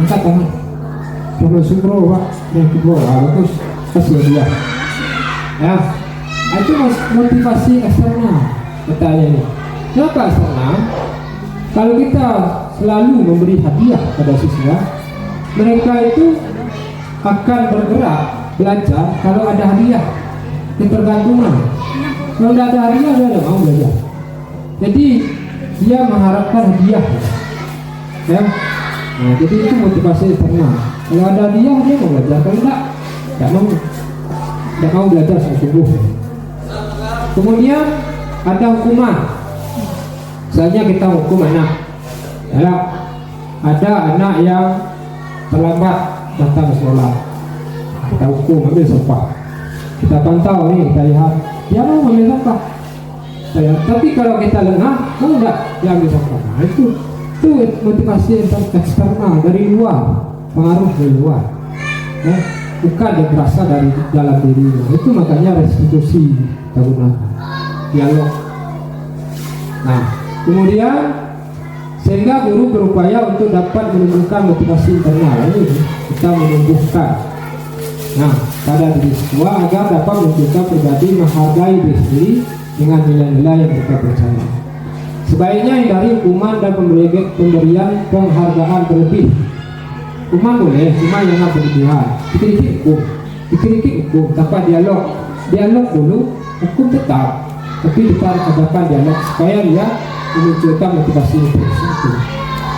Angkat tangan. Kiamat subro, Pak. Yang subro, bagus. Kasih dia. Ya, itu motivasi eksternal. Katanya ini. Kenapa eksternal? Kalau kita selalu memberi hadiah pada siswa, mereka itu akan bergerak belajar kalau ada hadiah. Ketergantungan. Kalau tidak ada hadiah, dia tidak mau belajar. Jadi dia mengharapkan hadiah, ya. Nah, jadi itu motivasi eksternal. Kalau ada hadiah, dia mau belajar. Kalau tidak mau belajar sungguh-sungguh. Kemudian ada hukuman. Misalnya kita hukum anak, ya, ada anak yang terlambat datang ke sekolah, kita hukum ambil sampah. Kita pantau nih, kita lihat dia mau ambil sampah. Tapi kalau kita lengah, mau enggak dia ambil sampah. Nah, itu motivasi eksternal dari luar, pengaruh dari luar, ya, bukan yang berasal dari dalam dirinya. Itu makanya restitusi kita gunakan, dialog. Nah, kemudian sehingga guru berupaya untuk dapat menumbuhkan motivasi internal. Ini kita menumbuhkan, nah, pada diri siswa agar dapat menunjukkan pribadi menghargai diri sendiri dengan nilai-nilai yang mereka percaya. Sebaiknya hindari hukuman dan pemberian penghargaan berlebih. Hukuman boleh, cuma jangan berlebihan. Dikit-dikit hukum tanpa dialog. Dialog dulu, hukum tetap, tapi kita adakan dialog supaya dia memunculkan motivasi itu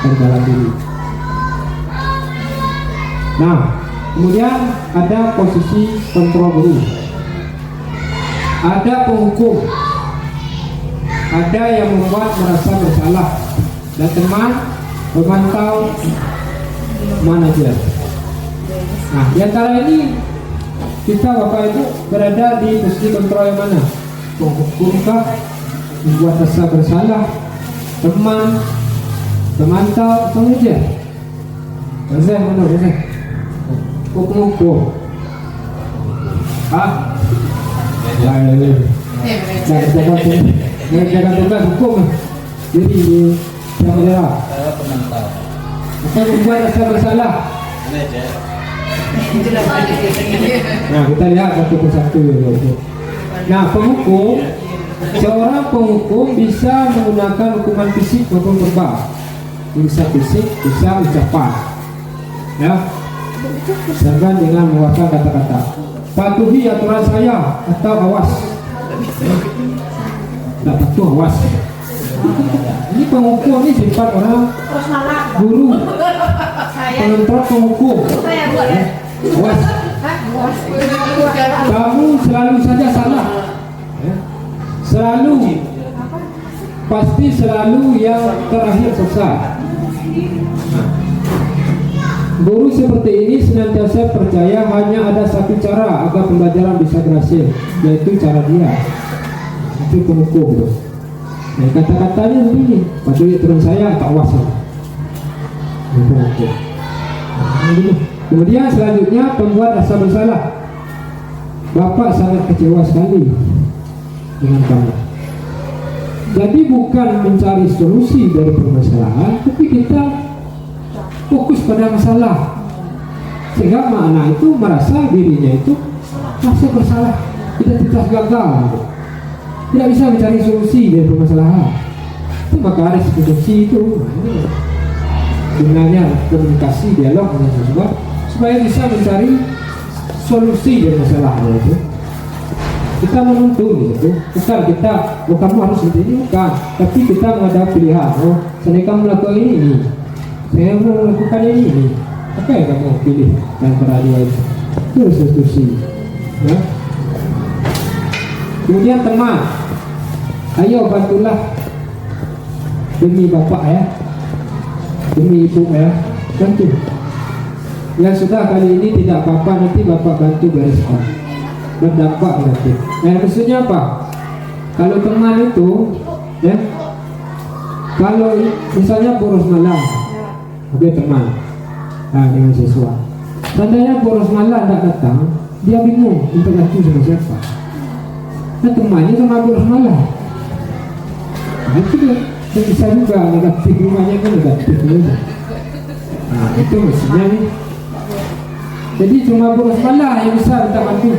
dari dalam diri. Nah, kemudian ada posisi kontrol guru, ada penghukum, ada yang membuat merasa bersalah, dan teman memantau manajer. Nah, di antara ini kita Bapak Ibu berada di posisi kontrol yang mana? Penghukumkah, membuat rasa bersalah, teman, memantau, manajer? Rasa mana? Rasa hukum. Jangan tugas hukum. Jadi yang bendera. Penantau. Kita membuat rasa bersalah. Itu lah. Nah, kita lihat satu persatu. Nah, penghukum, seorang penghukum bisa menggunakan hukuman fisik maupun verbal. Bisa fisik, bisa ucapan. Ya, sedangkan dengan mengeluarkan kata-kata. Patuhi aturan saya atau awas. Tak patuh, awas. Ini penghukum ini sifat orang guru, pengontrol penghukum. Awas. Kamu selalu saja salah. Selalu, pasti selalu yang terakhir sesat. Guru seperti ini senantiasa percaya hanya ada satu cara agar pembelajaran bisa berhasil, yaitu cara dia. Itu penghukum itu. Nah, kata-katanya begini, patuhi aturan saya atau awas. Penghukum. Kemudian selanjutnya pembuat rasa bersalah. Bapak sangat kecewa sekali dengan kamu. Jadi bukan mencari solusi dari permasalahan, tapi kita fokus pada masalah, sehingga anak itu merasa dirinya itu merasa bersalah, identitas gagal, tidak bisa mencari solusi dari permasalahan. Itu maka harus diskusi itu, sebenarnya komunikasi, dialog dengan siswa supaya bisa mencari solusi dari masalahnya itu. Kita menuntun gitu, bukan kita, oh kamu harus seperti ini, bukan, tapi kita menghadapi pilihan. Oh, saya kamu melakukan ini, saya mau melakukan ini. Apa yang kamu pilih dan dua itu? Itu diskusi. Ya. Kemudian teman, ayo bantulah demi bapak ya, demi ibu ya, bantu. Yang sudah kali ini tidak apa-apa, nanti bapak bantu bereskan. Berdampak nanti. Nah, maksudnya apa? Kalau teman itu, ya, kalau misalnya boros malam, oke teman, nah, dengan siswa. Seandainya boros malam tidak datang, dia bingung untuk ganti sama siapa. Nah, temannya sama boros malam. Nah, itu dia bisa juga negatif, rumahnya kan negatif. Nah, itu maksudnya nih. Jadi cuma boros malam yang bisa minta bantu.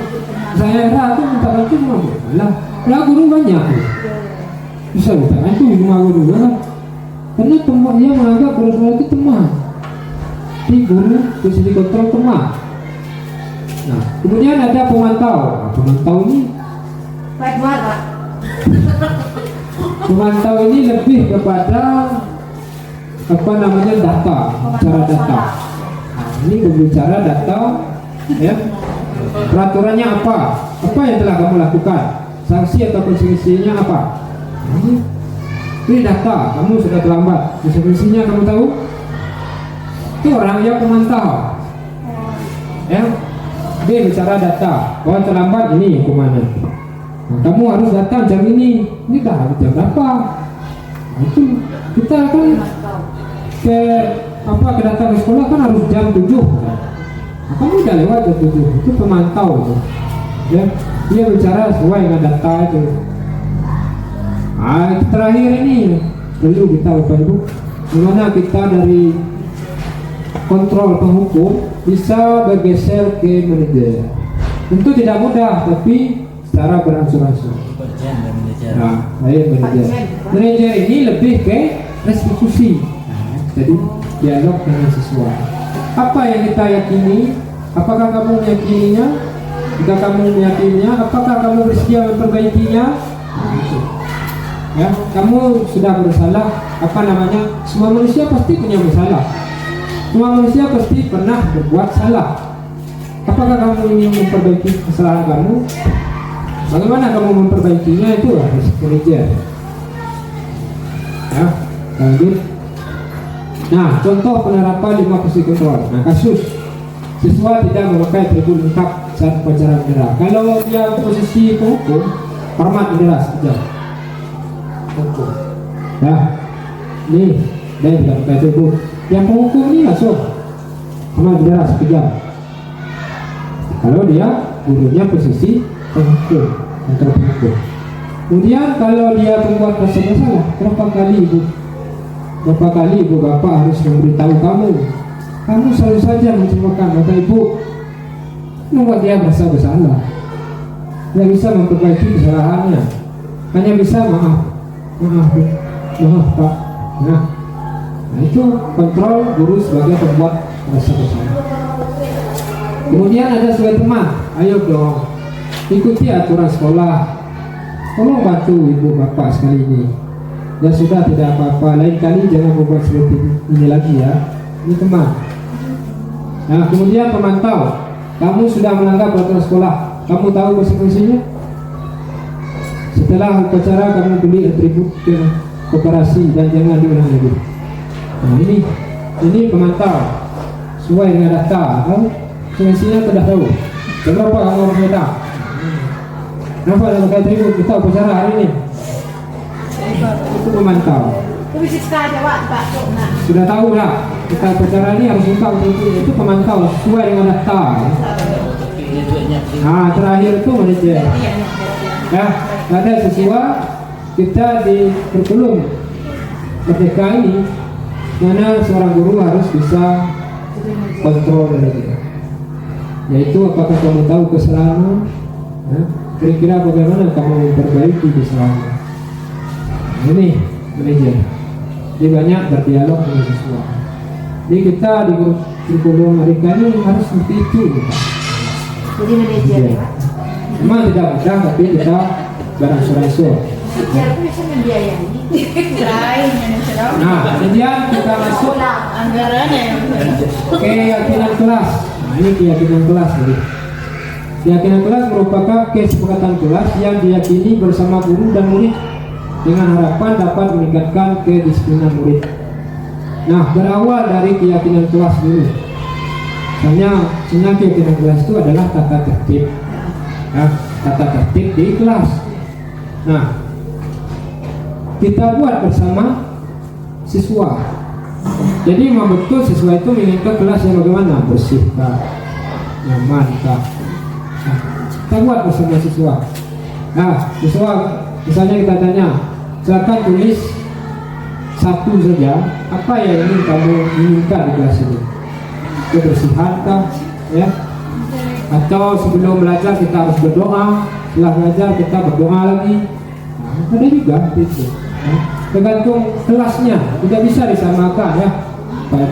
Saya rasa minta bantu cuma boros malam. Kalau guru banyak, bisa minta bantu cuma guru kan. Karena teman dia menganggap boros malam itu teman. Jadi guru bisa dikontrol teman. Nah, kemudian ada pemantau. Nah, pemantau ini Baik banget, Pak. pemantau ini lebih kepada apa namanya data, cara data. Nah, ini berbicara data, ya. Peraturannya apa? Apa yang telah kamu lakukan? Sanksi atau konsekuensinya apa? Nah, ini data. Kamu sudah terlambat. Konsekuensinya kamu tahu? Itu orang yang pemantau. Ya, dia bicara data. Kalau terlambat ini hukumannya. Nah, kamu harus datang jam ini. Ini dah jam berapa? Nah, itu kita kan ke datang ke sekolah kan harus jam 7. Nah, kamu udah lewat jam 7. Itu pemantau itu. Ya, dia bicara sesuai dengan data itu. Nah, terakhir ini perlu kita Bapak Ibu, gimana kita dari kontrol penghukum bisa bergeser ke manajer. Tentu tidak mudah, tapi secara berangsur-angsur. Nah, manajer. Manajer ini lebih ke restitusi. Nah, jadi dialog dengan siswa. Apa yang kita yakini? Apakah kamu meyakininya? Jika kamu meyakininya, apakah kamu bersedia memperbaikinya? Nah, itu. Ya, kamu sudah bersalah. Apa namanya? Semua manusia pasti punya masalah. Semua manusia pasti pernah berbuat salah. Apakah kamu ingin memperbaiki kesalahan kamu? Bagaimana kamu memperbaikinya? Itu harus manajer. Ya, lanjut. Nah, contoh penerapan 5 posisi kontrol. Nah, kasus siswa tidak memakai atribut lengkap saat upacara bendera. Kalau dia posisi penghukum, hormat bendera sekejap. Hukum. Nah, ini dia tidak pakai atribut. Yang penghukum ini langsung hormat bendera sekejap. Kalau dia gurunya posisi penghukum atau penghukum. Kemudian kalau dia membuat rasa bersalah, berapa kali ibu bapak harus memberitahu kamu selalu saja mencemokan bapak ibu, membuat dia merasa bersalah. tidak bisa memperbaiki kesalahannya, hanya bisa maaf Pak. Nah itu kontrol guru sebagai pembuat rasa bersalah. Kemudian ada sebagai teman, ayo dong ikuti aturan sekolah, tolong bantu ibu bapak sekali ini. Ya sudah, tidak apa-apa, lain kali jangan membuat seperti ini lagi ya. Ini teman. Nah kemudian pemantau, kamu sudah melanggar peraturan sekolah, kamu tahu konsekuensinya. Setelah upacara kamu beli atribut koperasi dan jangan diulang lagi. Nah ini pemantau sesuai dengan data. Konsekuensinya sudah tahu. Berapa kamu harus datang? Kenapa dalam atribut kita upacara hari ini? Itu memantau. Sudah tahu lah kita upacara ini harus buka itu pemantau sesuai dengan data. Nah terakhir itu manajer. Ya, ada siswa kita di kurikulum merdeka ini, mana seorang guru harus bisa kontrol dari dia. Yaitu apakah kamu tahu kesalahan? Ya, kira-kira bagaimana kamu memperbaiki kesalahan? Ini manajer. Dia banyak berdialog dengan siswa. Jadi kita di kurikulum mereka ini harus seperti itu. Jadi manajer ya. Memang tidak mudah, tapi kita beransur-ansur. Manajer itu bisa membiayai. Nah, kemudian kita masuk Anggarannya yang keyakinan kelas. Nah, ini keyakinan kelas jadi. Keyakinan kelas merupakan kesepakatan kelas yang diyakini bersama guru dan murid dengan harapan dapat meningkatkan kedisiplinan murid. Nah, berawal dari keyakinan kelas dulu. Sebenarnya keyakinan kelas itu adalah tata tertib. Nah, tata tertib di kelas. Nah, kita buat bersama siswa. Jadi memang betul siswa itu menginginkan kelas yang bagaimana, bersih kah, nyaman kah. Nah, kita buat bersama siswa. Nah, siswa misalnya kita tanya, silakan tulis satu saja apa yang ingin kamu inginkan di kelas ini. Kebersihan kah, ya? Atau sebelum belajar kita harus berdoa, setelah belajar kita berdoa lagi. Nah, ada juga itu. Nah, tergantung kelasnya, tidak bisa disamakan ya. Pak,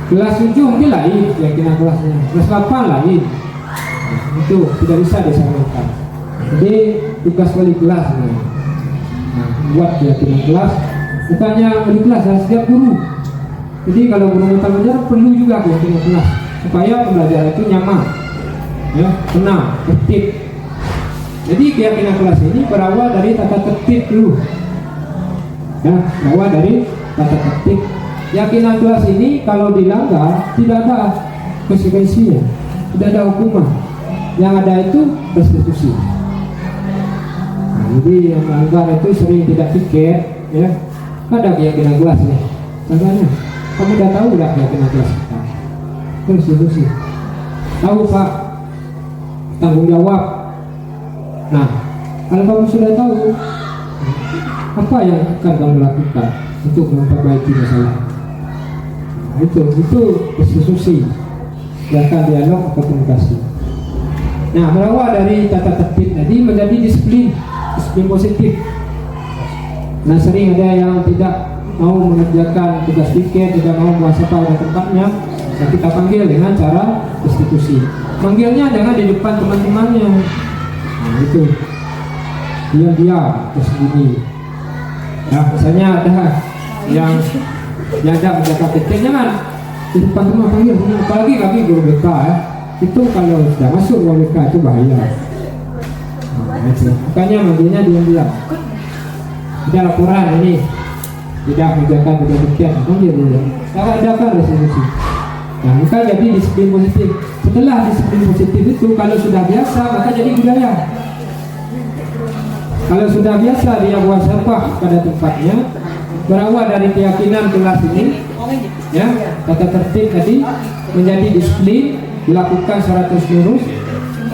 kelas 7 mungkin lain keyakinan kelasnya, kelas 8 lain. Nah, itu tidak bisa disamakan. Jadi tugas wali kelas nih. Nah, buat keyakinan kelas, bukannya wali kelas harus setiap guru. Jadi kalau guru mata pelajaran perlu juga keyakinan kelas supaya pembelajaran itu nyaman. Ya, tenang, tertib. Jadi keyakinan kelas ini berawal dari tata tertib dulu. Ya, berawal dari tata tertib. Keyakinan kelas ini kalau dilanggar tidak ada konsekuensinya, tidak ada hukuman. Yang ada itu restitusi. Nah, jadi yang melanggar itu sering tidak tiket, ya. Ada keyakinan kelas nih. Contohnya, kamu udah tahu nggak keyakinan kelas kita? Restitusi. Tahu Pak? Tanggung jawab. Nah, kalau kamu sudah tahu, apa yang akan kamu lakukan untuk memperbaiki masalah? Nah, itu diskusi, silakan dialog atau komunikasi. Nah, berawal dari tata tertib tadi menjadi disiplin positif. Nah, sering ada yang tidak mau mengerjakan tugas piket, tidak mau muhasabah pada tempatnya, nah kita panggil dengan cara restitusi. Manggilnya jangan di depan teman-temannya. Nah, itu diam-diam tersembunyi. Nah, misalnya ada yang jaga menjaga piket, jangan di depan teman panggil, apalagi lagi guru BK ya. Itu kalau sudah masuk guru BK itu bahaya. Nah, itu. Makanya manggilnya diam-diam. Ada laporan ini tidak menjaga piket, panggil dulu. Kalau ada kan restitusi. Nah, maka jadi disiplin positif. Setelah disiplin positif itu kalau sudah biasa maka jadi budaya. Kalau sudah biasa dia buang sampah pada tempatnya, berawal dari keyakinan kelas ini, ya, tata tertib tadi menjadi disiplin, dilakukan secara terus-menerus,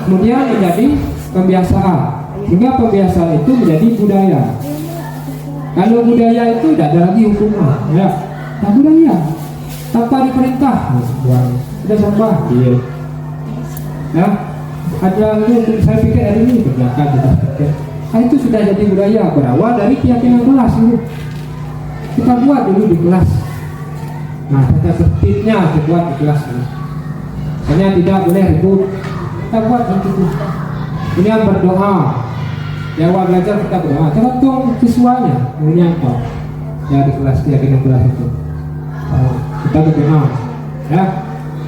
kemudian menjadi pembiasaan, sehingga pembiasaan itu menjadi budaya. Kalau budaya itu tidak ada lagi hukuman, ya, nah budaya tanpa diperintah, buang sudah sampah, iya, ya. ada itu saya pikir hari ini kerjakan kita pikir. Itu sudah jadi budaya berawal dari keyakinan kelas dulu. Kita buat dulu di kelas. Nah, tata tertibnya dibuat di kelas dulu. Hanya tidak boleh ribut. Kita buat begitu. Kemudian berdoa. Di awal belajar kita berdoa. Tergantung siswanya. Kemudian apa? Ya di kelas keyakinan kelas itu. Kita berdoa. Ya.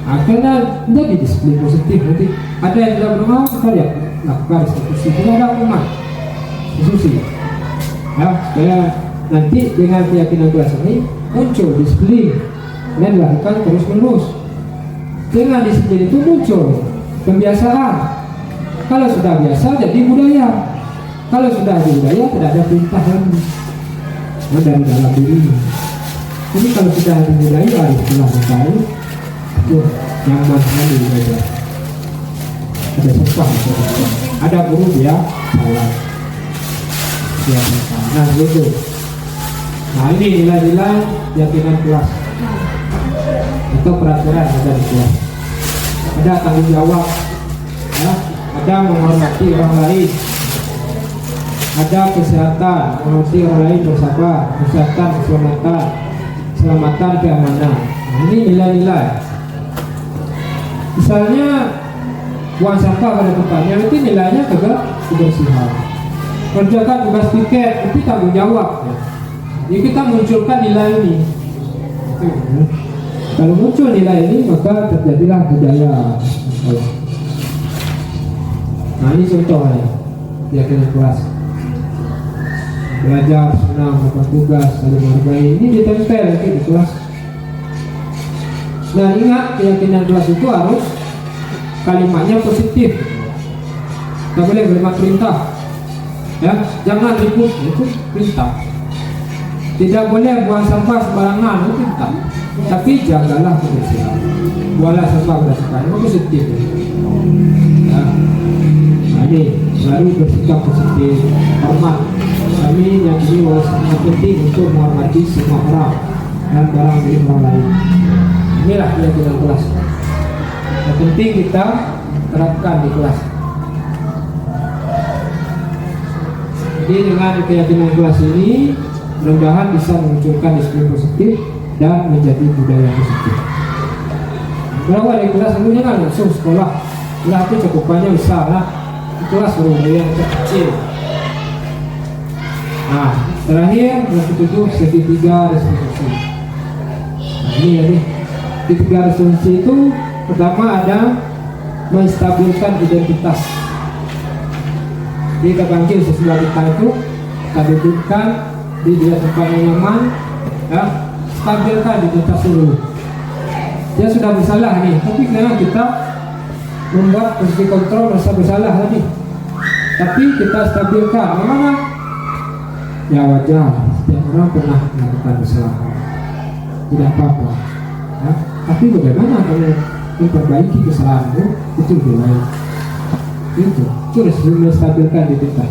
Akhirnya menjadi disiplin positif. Nanti ada yang tidak berdoa, kita lihat lakukan diskusi. Tidak ada umat. Diskusi. Ya, supaya nanti dengan keyakinan kelas ini muncul disiplin dan dilakukan terus-menerus. Dengan disiplin itu muncul kebiasaan. Kalau sudah biasa jadi budaya. Kalau sudah jadi budaya tidak ada perintah lagi. Nah, dari dalam diri. Jadi kalau sudah ada budaya harus dilakukan. Itu nyaman sekali belajar. Ada sepah, ada guru dia salah. Ya, nah gitu. Nah ini nilai-nilai keyakinan kelas atau peraturan ada di kelas. Ada tanggung jawab, ya, ada menghormati orang lain, ada kesehatan, menghormati orang lain, bersabar, kesehatan, keselamatan, keamanan. Nah, ini nilai-nilai. Misalnya buang sampah pada tempatnya, itu nilainya kebersihan. Kerjakan tugas piket, itu tanggung jawab. Jadi kita munculkan nilai ini. Kalau muncul nilai ini maka terjadilah budaya. Nah ini contohnya keyakinan kelas. Belajar, senang, melakukan tugas, saling menghargai. Ini ditempel lagi di kelas. Dan ingat keyakinan kelas itu harus kalimatnya positif. Tidak boleh kalimat perintah. Ya, jangan ribut, itu perintah. Tidak boleh buang sampah sembarangan, itu perintah. Tapi jagalah kebersihan. Buanglah sampah berdasarkan itu positif. Ya. Nah ini baru bersikap positif, hormat. Kami yang ini sangat penting untuk menghormati semua orang dan barang milik orang lain. Inilah keyakinan kelas. Yang penting kita terapkan di kelas. Jadi dengan keyakinan kelas ini mudah-mudahan bisa memunculkan disiplin positif dan menjadi budaya positif. Berawal dari kelas dulu jangan langsung sekolah. Sekolah itu cakupannya besar lah. Kelas baru yang kecil. Nah, terakhir yang ketujuh segitiga restitusi. Nah, ini ya nih. Segitiga restitusi itu pertama ada menstabilkan identitas. Jadi kita panggil sesuatu kita itu, kita dudukkan di dia tempat yang nyaman, ya, stabilkan identitas dulu. Dia sudah bersalah nih, tapi karena kita membuat posisi kontrol rasa bersalah tadi, tapi kita stabilkan, bagaimana? Ya wajar, setiap orang pernah melakukan kesalahan, tidak apa-apa. Ya. Tapi bagaimana kalau memperbaiki kesalahan itu lebih baik. Itu harus menstabilkan identitas.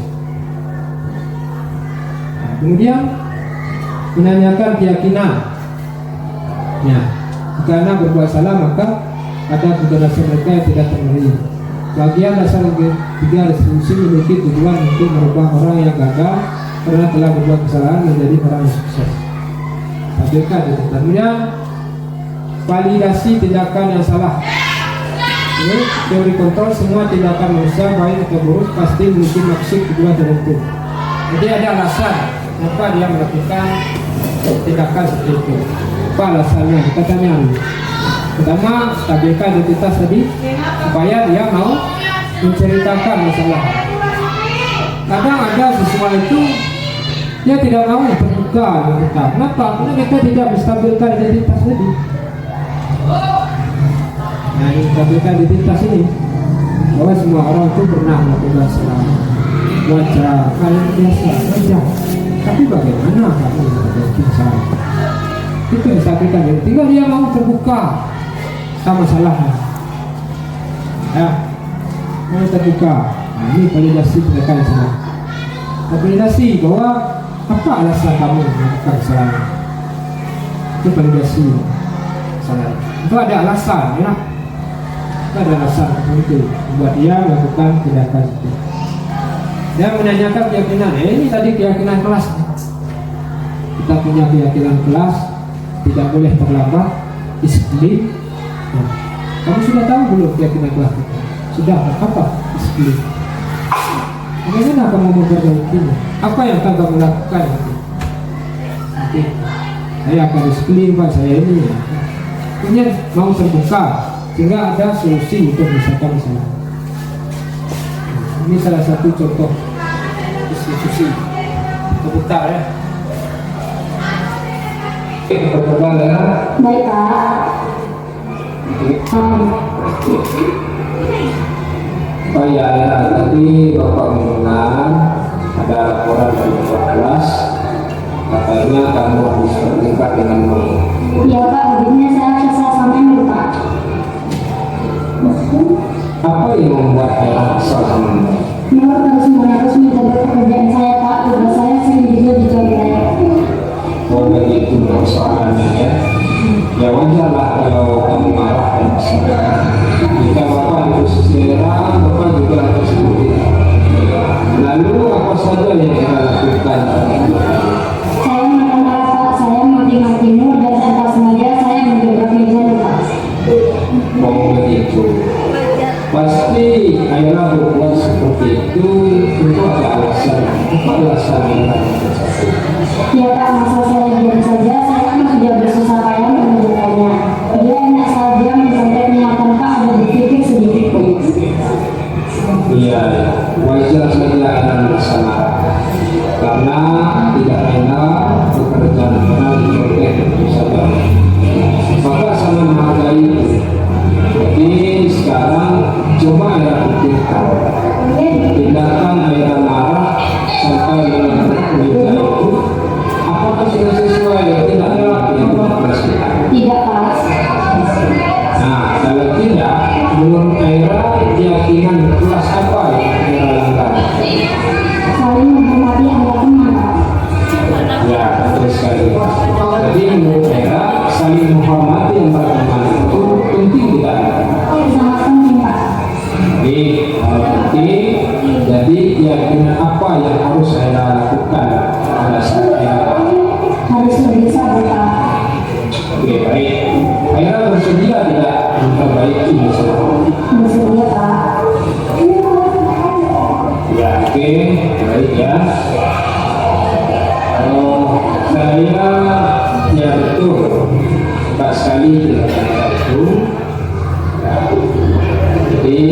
Nah, kemudian menanyakan keyakinan. Ya, karena berbuat salah maka ada generasi mereka yang tidak terpenuhi. Bagian dasar tiga restitusi memiliki tujuan untuk merubah orang yang gagal karena telah berbuat kesalahan menjadi orang yang sukses. Stabilkan identitas. Kemudian validasi tindakan yang salah. Ini teori kontrol semua tindakan manusia baik atau buruk pasti memiliki maksud kedua tertentu. Jadi ada alasan kenapa dia melakukan tindakan seperti itu. Apa alasannya? Kita tanya. Pertama, stabilkan identitas tadi supaya dia mau menceritakan masalah. Kadang ada siswa itu dia tidak mau terbuka dengan kita. Kenapa? Karena kita tidak menstabilkan identitas tadi. Nah, stabilkan identitas ini bahwa semua orang itu pernah melakukan kesalahan. Wajar, kalian biasa, wajar. Tapi bagaimana kamu memperbaiki kesalahan? Itu distabilkan. Tinggal dia mau terbuka sama masalahnya. Ya, mau terbuka. Nah, ini validasi mereka di sana. Validasi bahwa apa alasan kamu melakukan kesalahan? Itu validasi kesalahan. Itu ada alasan, ya. ada alasan tertentu membuat dia melakukan tindakan itu. Dia menanyakan keyakinan, ini tadi keyakinan kelas. Kita punya keyakinan kelas, tidak boleh terlambat, disiplin. Nah, kamu sudah tahu belum keyakinan kelas kita? Sudah, apa? Disiplin. Bagaimana kamu memperbaikinya? Apa yang akan kamu lakukan? Nanti saya akan disiplin Pak, saya ini. Kemudian mau terbuka sehingga ada solusi untuk misalkan masalah. Ini salah satu contoh diskusi sebentar ya. Pertama ya. Baik Pak. Oh ya, tadi Bapak mendengar ada laporan dari Bapak kelas, katanya kamu harus bertingkat dengan baik. Iya Pak, begini saya sama dulu Pak. Apa yang membuat ayah kesal sama baik? Menurut harus meneruskan pekerjaan saya Pak, tugas saya sering juga dicoret. Oh begitu persoalannya ya. Ya wajar lah kalau kamu marah dan kesal. Jika Bapak itu selera, Bapak juga harus seperti itu. Lalu apa saja yang kita lakukan? Saya makan Pak, saya mati timur dan tanpa sengaja saya menjebak meja Pak. Oh begitu. Pasti ayah berbuat seperti itu untuk ada alasan. Apa alasan yang tersebut? Ya Pak, masa saya diam saja, saya kan tidak bersusah payah menunjukkannya. Dia enak saja menconteknya tanpa ada berpikir sedikit pun. Iya, wajar saja ayah bersama. Karena tidak enak pekerjaan karena dicontek itu saja. Maka sama menghargai itu. Jadi sekarang coba ayah pikirkan. Tindakan ayah marah sampai menyebut meja itu, apakah sudah sesuai dengan yang kita bersihkan? Tidak Pak. Nah, kalau tidak, menurut ayah keyakinan kelas apa yang ayah langgar? Saling menghormati antar teman Pak. Ya, betul sekali. Jadi menurut ayah saling menghormati antar teman itu penting tidak? Sangat penting Pak. Jadi, kalau penting, jadi keyakinan apa yang harus saya lakukan pada saat ayah? Harus lebih sabar Pak. Oke, baik. Ayah bersedia tidak memperbaiki masalah? Bersedia Pak. Ya, oke, baik ya. Kalau saya, ya betul, tak sekali tidak itu. Ya. Jadi,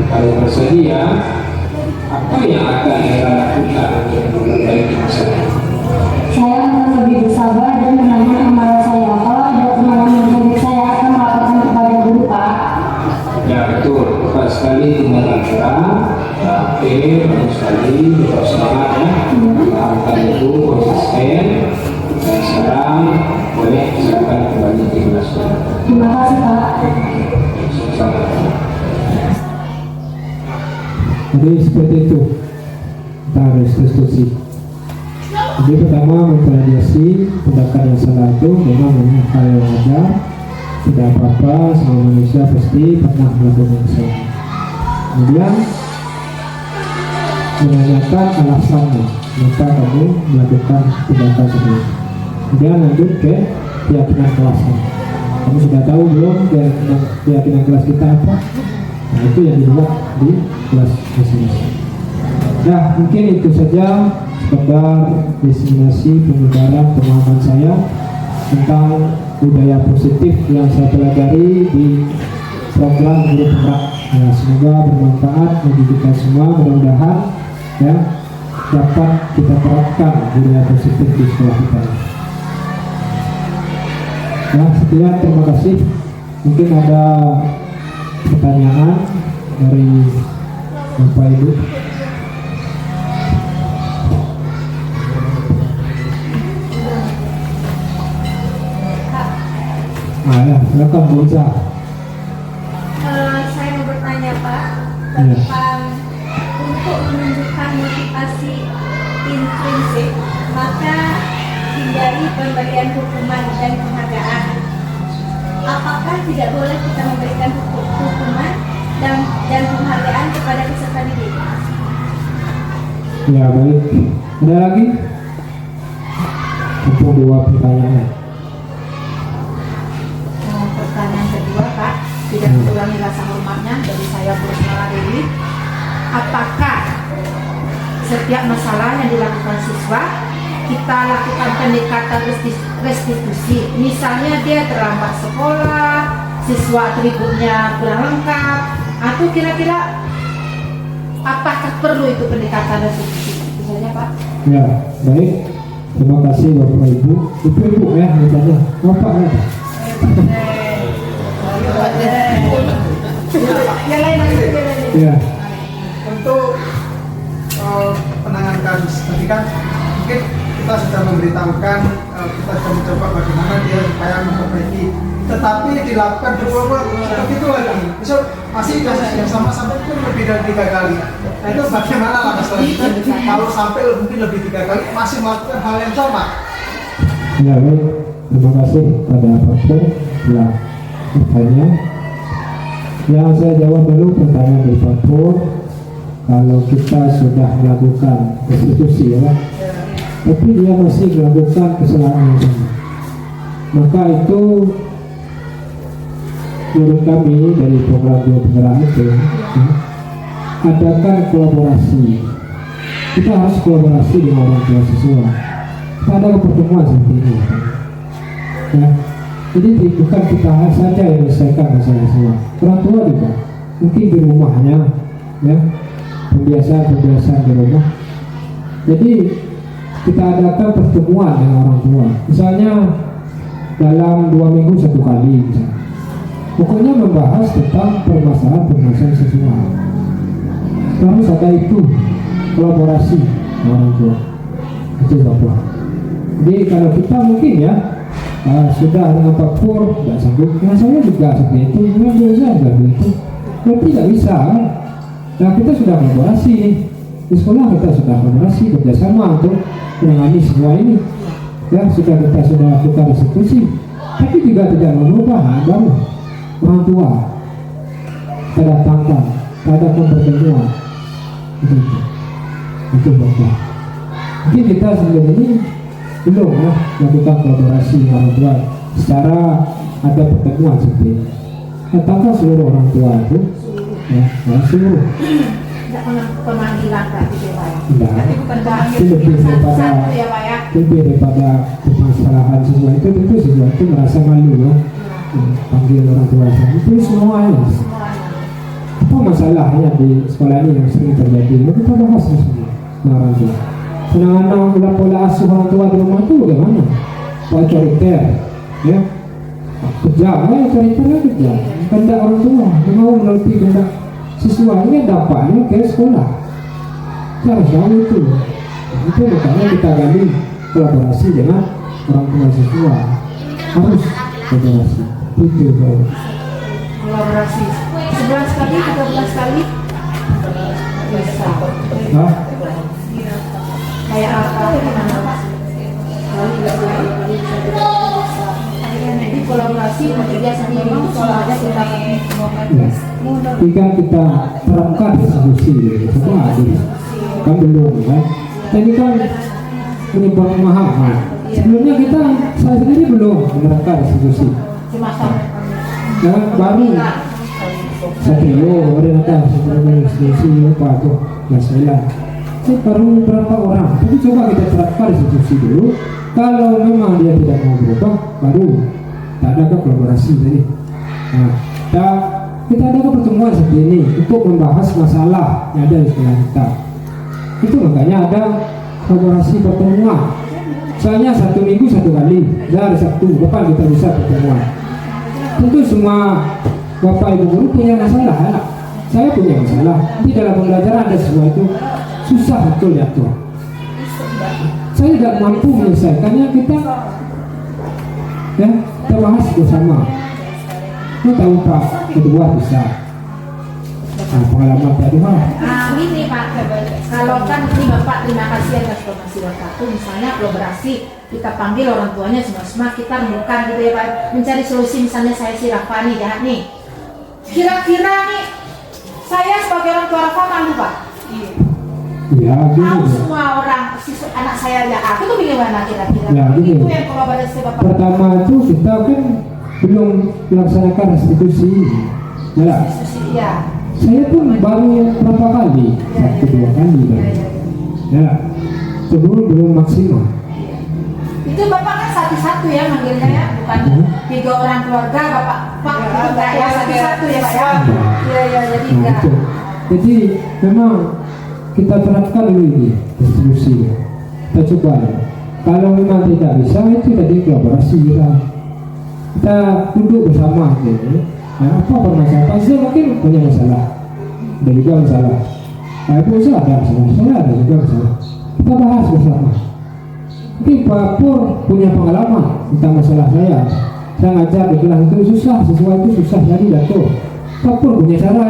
kalau bersedia, apa yang akan saya lakukan untuk memperbaiki masalah? Saya akan lebih bersabar dan menanya amal saya. Kalau ada kemauan menjadi saya akan melaporkan kepada guru Pak. Ya betul, tepat sekali tindakan terang. Ya, oke, bagus sekali, tetap semangat ya. Lakukan itu konsisten. Dan sekarang boleh silakan kembali ke kelas. Terima kasih Pak. Jadi seperti itu kita harus diskusi. Jadi pertama memvalidasi tindakan yang salah itu memang hal yang wajar, tidak apa-apa, semua manusia pasti pernah melakukan kesalahan. Kemudian menanyakan alasannya mengapa kamu melakukan tindakan tersebut. Kemudian lanjut ke keyakinan kelasnya. Kamu sudah tahu belum keyakinan kelas kita apa? Nah, itu yang dibuat di kelas masing-masing. Nah, mungkin itu saja sekedar diseminasi penyebaran pemahaman saya tentang budaya positif yang saya pelajari di program Guru Penggerak. Ya, semoga bermanfaat bagi kita semua. Mudah-mudahan ya dapat kita terapkan budaya positif di sekolah kita. Ya, sekian, terima kasih. Mungkin ada pertanyaan dari Bapak Ibu. Ya, silakan Bu Ica. Saya mau bertanya Pak Iya. tentang untuk menunjukkan motivasi intrinsik, maka hindari pemberian hukuman dan penghargaan. Apakah tidak boleh kita memberikan hukuman dan penghargaan kepada peserta didik. Ya baik. Ada lagi? Untuk 2 pertanyaan. Pertanyaan kedua, Pak, tidak mengurangi rasa hormatnya dari saya Bu Rosmala Dewi. Apakah setiap masalah yang dilakukan siswa kita lakukan pendekatan restitusi? Misalnya dia terlambat sekolah, siswa atributnya kurang lengkap, atau kira-kira apakah perlu itu pendekatan restitusi? Itu saja, Pak. Ya baik. Terima kasih Bapak Ibu. Ibu ya bertanya. Bapak ya. Yang lain lagi. Ya. Untuk penanganan kasus tadi kan mungkin kita sudah memberitahukan, kita sudah mencoba bagaimana dia supaya memperbaiki, tetapi dilakukan berulang-ulang seperti itu lagi, besok masih kasus yang sama sampai pun lebih dari 3 kali. Nah itu bagaimana langkah selanjutnya kalau sampai mungkin lebih 3 kali masih melakukan hal yang sama? Ya baik. Terima kasih pada Pak Pur telah bertanya. Yang saya jawab dulu pertanyaan dari Pak Pur. Kalau kita sudah melakukan restitusi ya, tapi dia masih melakukan kesalahan yang sama, maka itu menurut kami dari program Dua Penggerak itu ya, adakan kolaborasi. Kita harus kolaborasi dengan orang tua siswa. Kita ada pertemuan seperti ini ya. Jadi bukan kita saja yang menyelesaikan masalah siswa, orang tua juga mungkin di rumahnya ya, pembiasaan di rumah. Jadi kita adakan pertemuan dengan orang tua, misalnya dalam 2 minggu 1 kali misalnya. Pokoknya membahas tentang permasalahan siswa. Harus ada itu kolaborasi dengan orang tua. Itu Bapak. Jadi kalau kita mungkin ya sudah dengan Pak Pur tidak sanggup, nah saya juga seperti itu, dengan biasa seperti itu, tapi tidak bisa kan? Nah kita sudah kolaborasi nih di sekolah, kita sudah kolaborasi kerjasama untuk menangani semua ini ya, kita sudah lakukan restitusi, tapi juga tidak mengubah baru orang tua kita datangkan, kita adakan pertemuan itu Bapak. Mungkin kita sebelum ini belum ya melakukan kolaborasi dengan orang tua secara ada pertemuan seperti ini. Datangkan seluruh orang tua itu ya, seluruh. Tidak pemanggilan Pak gitu ya, Pak ya. Tidak. Tapi bukan Itu lebih daripada satu ya, Pak ya. lebih daripada permasalahan siswa itu, tentu siswa itu merasa malu ya, panggil orang tua itu semuanya. Apa masalahnya di sekolah ini yang sering terjadi? Kita bahas semua dengan orang tua. Penanganan pola asuh orang tua di rumah itu bagaimana? Otoriter, ya, kejam, otoriter kejam. Kehendak orang tua, mau menuruti kehendak siswa, ini dampaknya ke sekolah. Kita harus tahu itu. Itu makanya kita gali kolaborasi dengan orang tua siswa. Harus kolaborasi. Itu kalau Kolaborasi 11 kali, 13 kali bisa. nah, Kayak apa? Jadi kolaborasi biasanya memang semuanya kita jika kita terapkan restitusi itu adil kan belum kan, ini kan menyebabkan pemahaman. Sebelumnya saya sendiri belum menerapkan restitusi dan baru Satrio kemudian ada sebelumnya restitusi apa tuh masalah itu baru berapa orang, tapi coba kita terapkan restitusi dulu. Kalau memang dia tidak mau berubah, baru tak ada kolaborasi tadi. Nah, kita ada pertemuan seperti ini untuk membahas masalah yang ada di sekolah kita. Itu makanya ada kolaborasi pertemuan. Soalnya 1 minggu 1 kali, dari Sabtu depan kita bisa pertemuan. Tentu semua Bapak Ibu guru punya masalah ya. Saya punya masalah. Nanti dalam pembelajaran ada semua itu susah betul ya tuh. Saya tidak mampu menyelesaikannya, kita bahas bersama. Kita tahu Pak kedua bisa. Nah, pengalaman Pak Dua. Ini Pak, kalau kan ini Bapak terima kasih atas informasi Bapak itu, misalnya kolaborasi kita panggil orang tuanya semua kita rembukan gitu ya Pak, mencari solusi. Misalnya saya si Rafa nih jahat nih, kira-kira nih Saya sebagai orang tua Rafa malu Pak. Ya, Mau gini. semua orang anak saya ya aku tuh bagaimana kira-kira? Ya, gini. Itu yang kalau pada si Bapak. Pertama itu kita kan belum melaksanakan restitusi. Ya, Ya. saya pun baru berapa kali, satu dua kali. Ya, sebelum belum maksimal. Itu Bapak kan satu-satu ya manggilnya ya, bukan 3 orang keluarga Bapak. Pak itu enggak ya satu-satu ya Pak ya. Iya jadi Nah, enggak. itu. Jadi memang kita terapkan dulu ini restitusi. Kita coba. Kalau memang tidak bisa, itu tadi kolaborasi kita duduk bersama gitu. Nah, apa permasalahan? Pasti mungkin punya masalah. Ada juga masalah. Nah, itu saya ada masalah. Saya ada juga masalah. Kita bahas bersama. Mungkin Pak Pur punya pengalaman tentang masalah saya. Saya ngajar di kelas itu susah, sesuai itu susah jadi jatuh. Pak Pur punya cara.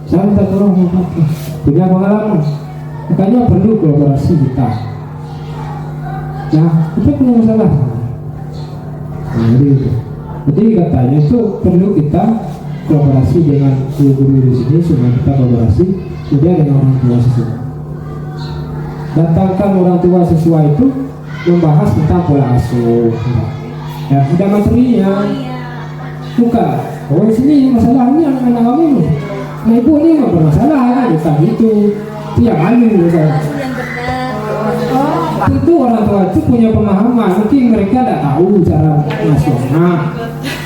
Saya minta tolong Pak Pur. Punya pengalaman. Makanya perlu kolaborasi kita. Nah, kita punya masalah. Nah, jadi itu. Jadi katanya itu perlu kita kolaborasi dengan guru-guru di sini, semua kita kolaborasi juga dengan orang tua siswa. Datangkan orang tua siswa itu membahas tentang pola asuh. Ya, ada materinya. Bukan. Oh, di sini masalahnya anak kamu. Nah, ibu ini nggak bermasalah kan? Bukan itu. Dia malu. Kan? Yang benar. Tentu orang tua itu punya pemahaman. Mungkin mereka tidak tahu cara ngasuhnya,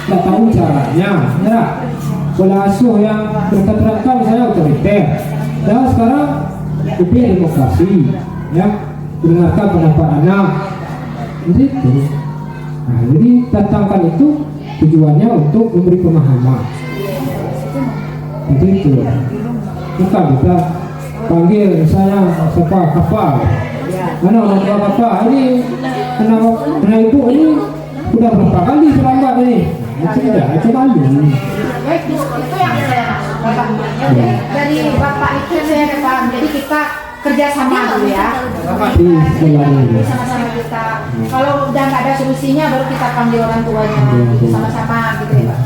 tidak tahu caranya. Ya, pola asuh yang mereka terapkan misalnya otoriter. Dan sekarang lebih demokrasi. Ya, mendengarkan pendapat anak. Begitu. Nah, jadi datangkan itu tujuannya untuk memberi pemahaman. Begitu. Bukan kita panggil misalnya siapa kapal. Mana orang tua kapal ini anak ibu ini sudah berapa kali terlambat ini? Itu tidak, itu malu. Ya, itu yang saya maksud Bapak. Jadi dari Bapak itu saya paham. Jadi kita kerjasama dulu ya. Di sekolah ini. Sama-sama kita. Kalau udah nggak ada solusinya baru kita panggil orang tuanya. Gitu, sama-sama gitu ya Pak.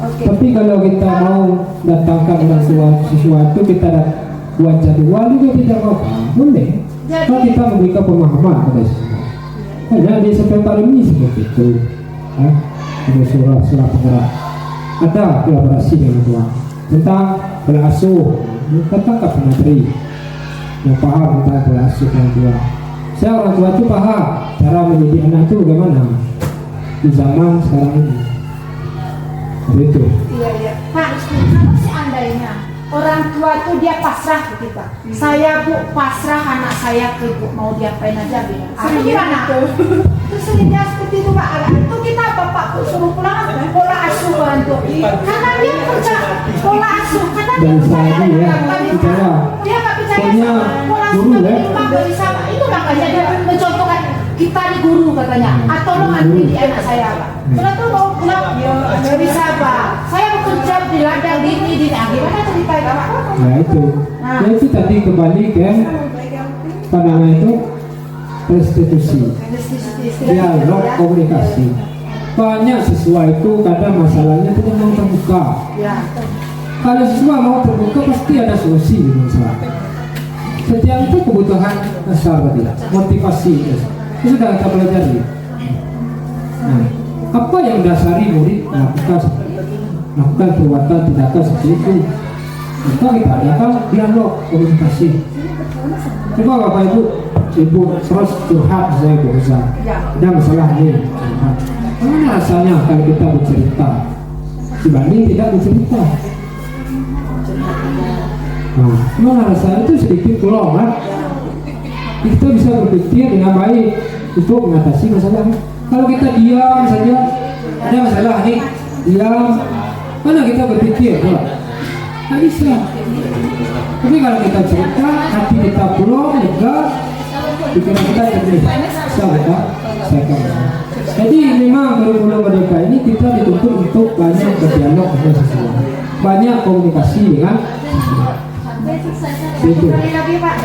Oke. Tapi kalau kita mau datangkan orang tua sesuatu kita buat jadwal juga tidak apa-apa, boleh. Kalau kita memberikan pemahaman pada siswa. Hanya di sekitar ini seperti itu. Ada surah penggerak. Ada kolaborasi dengan tua tentang pola asuh. Tentang materi yang paham tentang pola asuh yang tua. Saya orang tua itu paham cara mendidik anak itu bagaimana di zaman sekarang ini. Begitu. Iya. Pak, kalau seandainya orang tua itu dia pasrah ke kita. Saya Bu pasrah anak saya ke Ibu mau diapain aja gitu. Aku gimana? Itu seringnya seperti itu Pak. Itu kita Bapak suruh pulang pola asuh orang tua. Karena dia kerja pola asuh. Karena dia Dan kerja saya ini ya, bicara. dia nggak percaya Pokoknya sama pola asuh guru ya. di rumah nggak bisa. Itu makanya dia mencontohkan kita di guru katanya. Atau lo nanti di anak saya Pak. Kalau tuh mau pulang nggak bisa Pak. Saya bekerja di ladang di ini. Gimana ceritanya Pak? Ya itu. Ya itu tadi kembali ke apa namanya itu restitusi. Dialog komunikasi. Banyak siswa itu kadang masalahnya tidak mau terbuka. Ya. Kalau siswa mau terbuka pasti ada solusi di masalah. Setiap itu kebutuhan dasar tadi, motivasi itu sudah kita pelajari. Nah, apa yang dasari murid melakukan perbuatan tindakan seperti itu? Maka kita adakan dialog komunikasi. Coba Bapak Ibu terus curhat saya berusaha. Ada masalah ini. Bagaimana rasanya kalau kita bercerita dibanding tidak bercerita? Nah, gimana rasanya itu sedikit tolong kan? Kita bisa berpikir dengan baik untuk mengatasi masalah. Kalau kita diam saja, ada masalah nih, diam, mana kita berpikir? Tidak bisa. Tapi kalau kita cerita, hati kita pulang, lega, pikiran kita jernih. Bisa kita selesaikan. Jadi memang kurikulum Merdeka ini kita dituntut untuk banyak berdialog dengan siswa, banyak komunikasi dengan siswa. Itu. Sekali lagi Pak.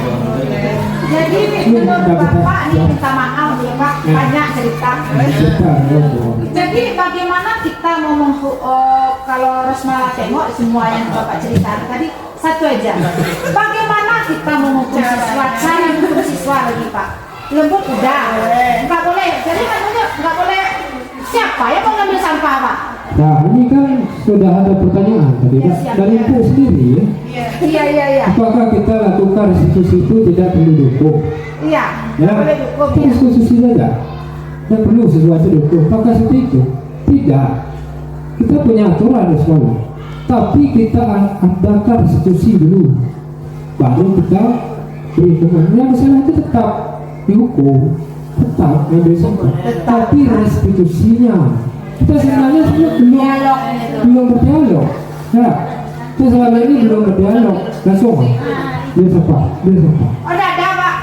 Jadi menurut Bapak ini minta maaf ya Pak, banyak cerita. Jadi bagaimana kita mau kalau Rosmala tengok semua yang Bapak ceritakan tadi, satu aja. Bagaimana kita menghukum siswa? Cara menghukum siswa lagi Pak. Lembut udah, nggak boleh. Jadi katanya nggak boleh. Siapa yang mau ngambil sampah Pak? Nah ini kan sudah ada pertanyaan tadi Ya, Pak, siap, dari ya. Ibu sendiri ya. Iya. Apakah kita lakukan restitusi itu tidak perlu dukung? Iya, Ya, nggak boleh dukung itu ya. restitusi saja. Tidak perlu sesuatu dukung. Apakah seperti itu? Tidak. Kita punya aturan semua. Tapi kita adakan restitusi dulu, baru kita beri hukuman. Yang masalah itu tetap dihukum, tetap ambil sampah. Tapi restitusinya kita sebenarnya belum berdialog. Ya, kita selama ini belum berdialog langsung. Dia sampah. Oh, udah ada Pak.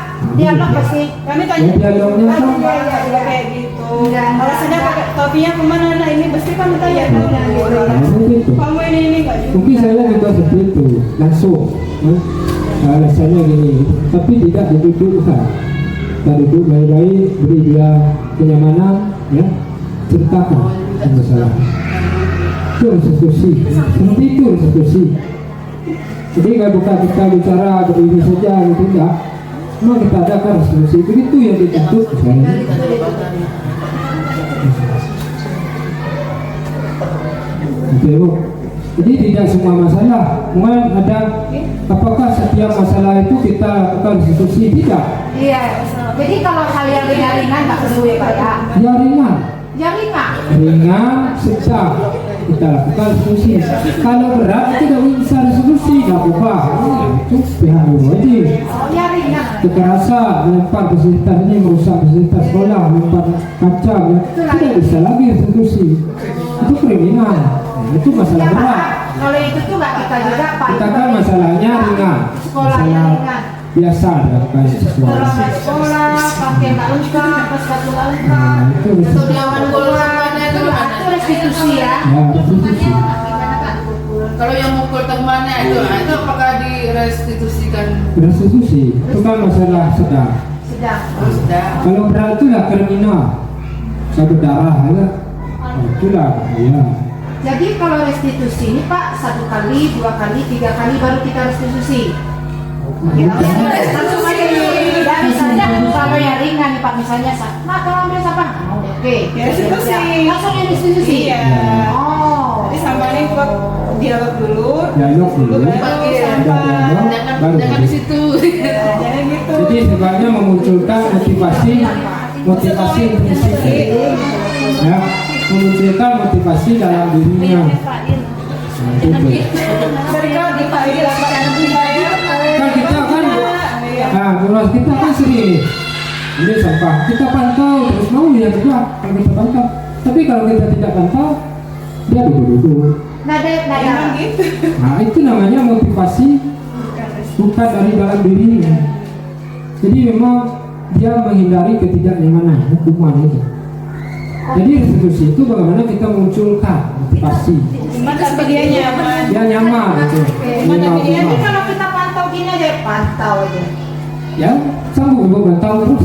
Dialog pasti. Kami Ya, tanya dialognya kan kayak gitu. Enggak. Alasannya pakai topinya kemana? Nah ini pasti kami tanya nah, seperti itu. kamu ini nggak juga. Mungkin saya juga seperti itu langsung. Alasannya gini, tapi tidak didudukkan. Kita duduk baik-baik, beri dia kenyamanan, ya, ceritakan masalah. Itu restitusi, seperti itu restitusi. Jadi kalau bukan kita bicara berdiri saja, gitu enggak. Memang kita adakan restitusi, begitu yang dituntut misalnya. Oke Bu. Jadi tidak semua masalah. Mungkin ada, apakah setiap masalah itu kita lakukan restitusi? Tidak. Iya. Jadi kalau hal yang ringan-ringan nggak perlu ya Pak ya. Ya ringan, Yang ringan. sedang kita lakukan restitusi. Kalau berat tidak bisa restitusi, nggak apa-apa. Itu pihak wajib. Oh, yang ringan. Kekerasan, melempar fasilitas ini merusak fasilitas sekolah, melempar kaca, ya, tidak bisa lagi restitusi. Itu kriminal. Itu masalah Ya Pak. berat. Kalau itu tuh nggak kita juga Pak. Kita kan masalahnya ringan, Sekolah yang masalah ringan. biasa dilakukan siswa. Terlambat sekolah, pakai nggak lengkap, pas satu nggak lengkap. Nah, itu restitusi. Lawan bola, itu restitusi ya. Ya, restitusi. Kalau yang mukul temannya itu apakah direstitusikan? Restitusi itu kan masalah sedang. Sedang. Sudah. Kalau berat itulah kriminal, sabut darah, ya. Itulah, ya. Jadi kalau restitusi ini Pak, 1 kali, 2 kali, 3 kali baru kita restitusi. Langsung aja nih. Dan misalnya kalau yang ringan nih Pak, misalnya nah kalau ambil sampah, oke. Ya, restitusi. Langsung yang restitusi. Iya. Oh. Jadi sampahnya buat dialog dulu. Dialog dulu. baru Iya. sampah. Jangan di situ. Jangan gitu. Jadi sebenarnya memunculkan motivasi prinsip, ya, memunculkan motivasi dalam dirinya. Nah, itu. Mereka dipanggil apa yang dibayar? Kan kita kan, nah, tugas kita kan sering ini sampah, kita pantau terus mau yang kedua kalau kita pantau. Tapi kalau kita tidak pantau, dia duduk-duduk. Nah, Emang gitu. Nah, itu namanya motivasi bukan dari dalam dirinya. Jadi memang dia menghindari ketidaknyamanan hukuman itu. Jadi restitusi itu bagaimana kita munculkan motivasi. Cuma tapi dia nyaman. Dia nyaman gitu. Dia Jadi nyaman. kalau kita pantau gini aja, pantau aja. Ya, sanggup ibu pantau terus.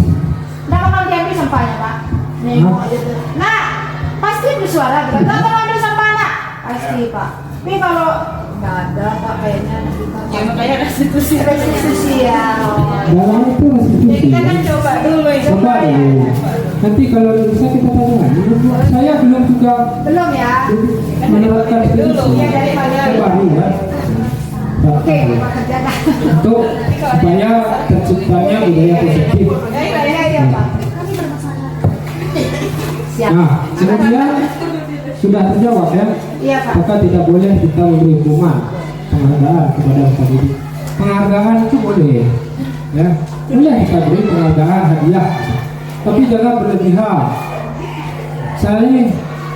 Nah, bakal diambil sampahnya Pak. Nengok aja tuh. Nah, pasti bersuara gitu. Nah, kalau ambil sampah nak, pasti Pak. Tapi kalau nggak ada Pak, kayaknya nanti Pak. Ya makanya restitusi. Restitusi ya. Dalam itu Ya restitusi. kita kan coba dulu ya. Coba dulu. Nanti kalau bisa kita tanya lagi. Saya belum juga Belum ya. menerapkan restitusi. Ya, daripada. Coba dulu ya. Oke, Pak kerja dah. Untuk supaya terciptanya budaya positif. Ya, Pak. Siap. Nah, kemudian sudah terjawab ya. Iya Pak. Maka tidak boleh kita memberi hukuman penghargaan kepada peserta didik. Penghargaan itu boleh, ya. Boleh kita beri penghargaan hadiah, tapi jangan berlebihan. Saya ini,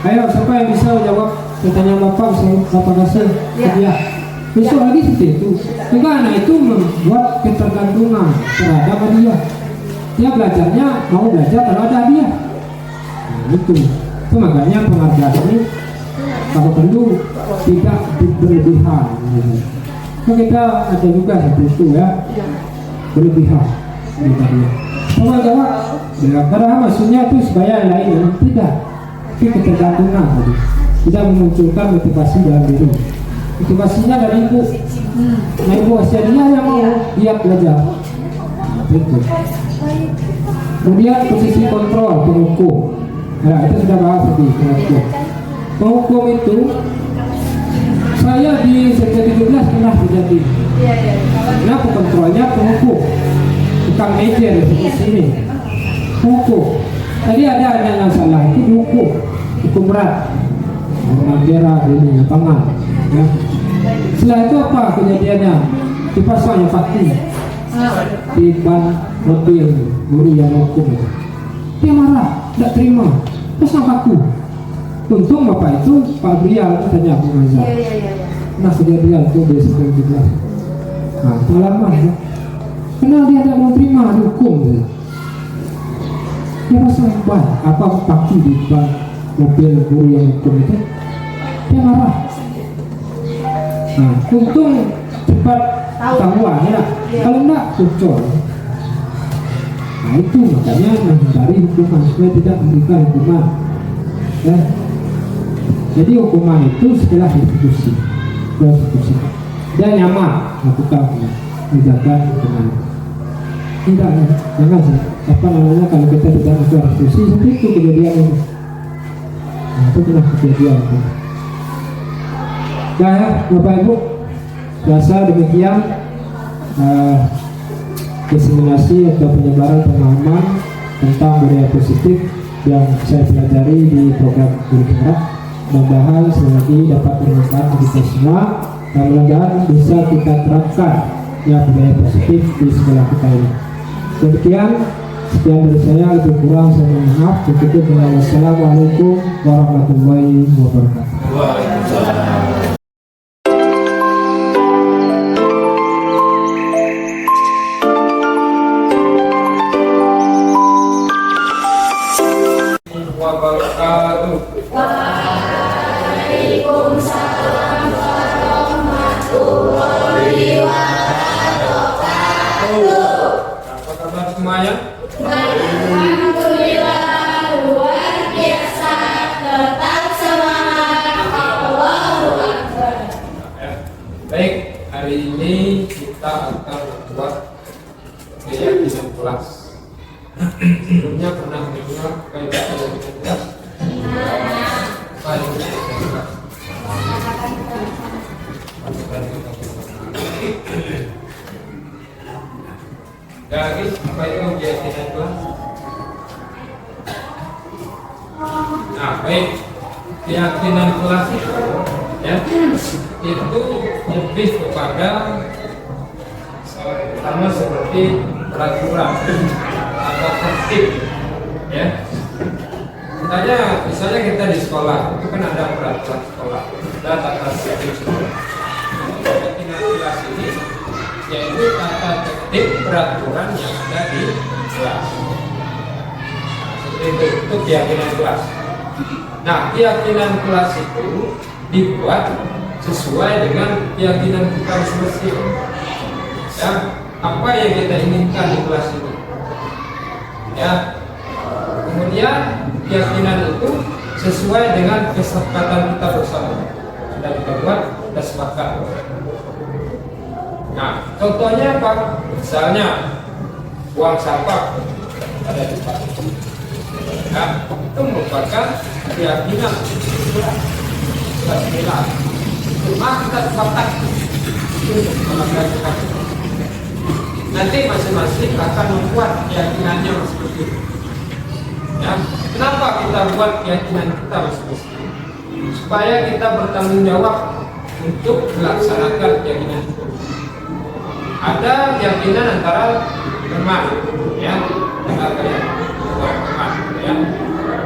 ayo siapa yang bisa jawab pertanyaan bapak, bapak kasih hadiah. Besok lagi seperti itu. Juga anak itu membuat ketergantungan terhadap hadiah. Dia belajarnya mau belajar kalau ada hadiah. Nah, itu makanya penghargaan ini kalau perlu tidak berlebihan. Nah, kita ada juga seperti itu ya, berlebihan. Sama jawab, karena maksudnya itu supaya yang lain tidak, tapi ketergantungan tadi. tidak memunculkan motivasi dalam diri. Motivasinya dari ibu. Nah ibu Asia dia yang mau dia belajar. Itu. Kemudian posisi kontrol penghukum. Nah itu sudah bahas tadi penghukum. Penghukum itu saya di sejak 17 pernah terjadi. Kenapa kontrolnya penghukum? Bukan meja di sini. Hukum. Tadi ada yang salah itu dihukum. Hukum berat. Mengira ini lapangan. Ya. Setelah itu apa kejadiannya? Dipasang yang fakti di ban mobil guru yang hukum itu. Dia marah, tidak terima. Pasang paku. Untung bapak itu Pak Brial tanya Abu Mazhar. Nah kejadian itu dia sedang juga. Nah, lama ya. Kenal dia tidak mau terima dihukum. Ya. Dia pasang ban, apa paku di ban mobil guru yang hukum itu. Dia marah. Nah, untung cepat ketahuan ya. Kalau enggak kucur. Nah itu makanya menghindari hukuman supaya tidak memberikan hukuman. Ya. Jadi hukuman itu setelah restitusi. Dia nyaman lakukan menjaga hukuman. Tidak, jangan apa namanya kalau kita tidak melakukan restitusi seperti itu kejadian ini. Nah, itu pernah kejadian. Nah ya, Bapak Ibu, rasa demikian diseminasi atau penyebaran pemahaman tentang budaya positif yang saya pelajari di program Guru Penggerak. Mudah-mudahan sekali lagi dapat bermanfaat bagi kita semua dan mudah-mudahan bisa kita terapkan ya budaya positif di sekolah kita ini. Demikian, sekian dari saya, lebih kurang saya mohon maaf. Wassalamualaikum warahmatullahi wabarakatuh. Apa kabar semuanya? Alhamdulillah luar biasa, tetap semangat, Allahu Akbar. Baik, hari ini kita akan membuat keyakinan kelas. Sebelumnya pernah mendengar keyakinan kelas? Apa itu keyakinan kelas? Jadi apa itu keyakinan kelas? Nah, baik, keyakinan kelas itu ya itu lebih kepada sama seperti peraturan atau tertib ya. Misalnya kita di sekolah itu kan ada peraturan sekolah, ada tata tertib sekolah. Keyakinan kelas ini yaitu tata tertib peraturan yang ada di kelas. Seperti itu keyakinan kelas. Nah, keyakinan kelas itu dibuat sesuai dengan keyakinan kita masing-masing. Ya, apa yang kita inginkan di kelas ini. Ya. Kemudian keyakinan itu sesuai dengan kesepakatan kita bersama. Sudah kita buat, kita sepakat. Nah, contohnya apa? Misalnya buang sampah pada tempat. Nah, itu merupakan keyakinan kita sembilan. Cuma kita sepakat untuk melakukan. Nanti masing-masing akan membuat keyakinannya masing-masing. Ya, kenapa kita buat keyakinan kita masing-masing? Supaya kita bertanggung jawab untuk melaksanakan keyakinan itu. Ada keyakinan antara teman, ya, antara kalian, teman, ya.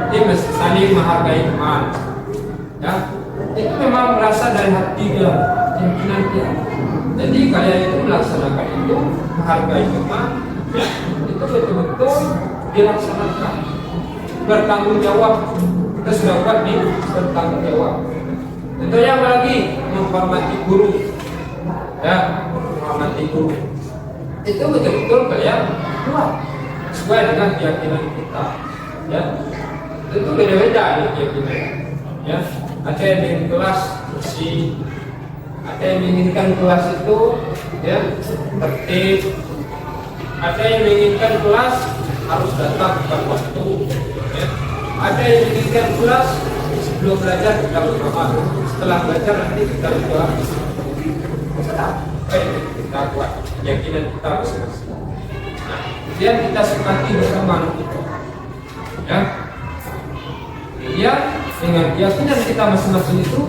Dia mesti saling menghargai teman, ya. Itu memang berasal dari hati dia, keyakinan dia. Jadi kalian itu melaksanakan itu, menghargai teman, ya. Itu betul-betul dilaksanakan. Bertanggung jawab, kita sudah buat nih, bertanggung jawab. Tentunya apa lagi? Menghormati guru, ya. Menghormati guru itu betul-betul kalian buat sesuai dengan keyakinan kita, ya. Itu beda-beda ya keyakinan, ya. ada yang ingin kelas bersih, ada yang menginginkan kelas itu ya tertib, ada yang menginginkan kelas harus datang tepat waktu, ya. Ada yang menginginkan kelas sebelum belajar kita berdoa, setelah belajar nanti kita berdoa. Kita buat keyakinan kita masing-masing. Nah, kemudian kita sepakati bersama itu, ya. Kemudian dengan keyakinan kita masing-masing itu,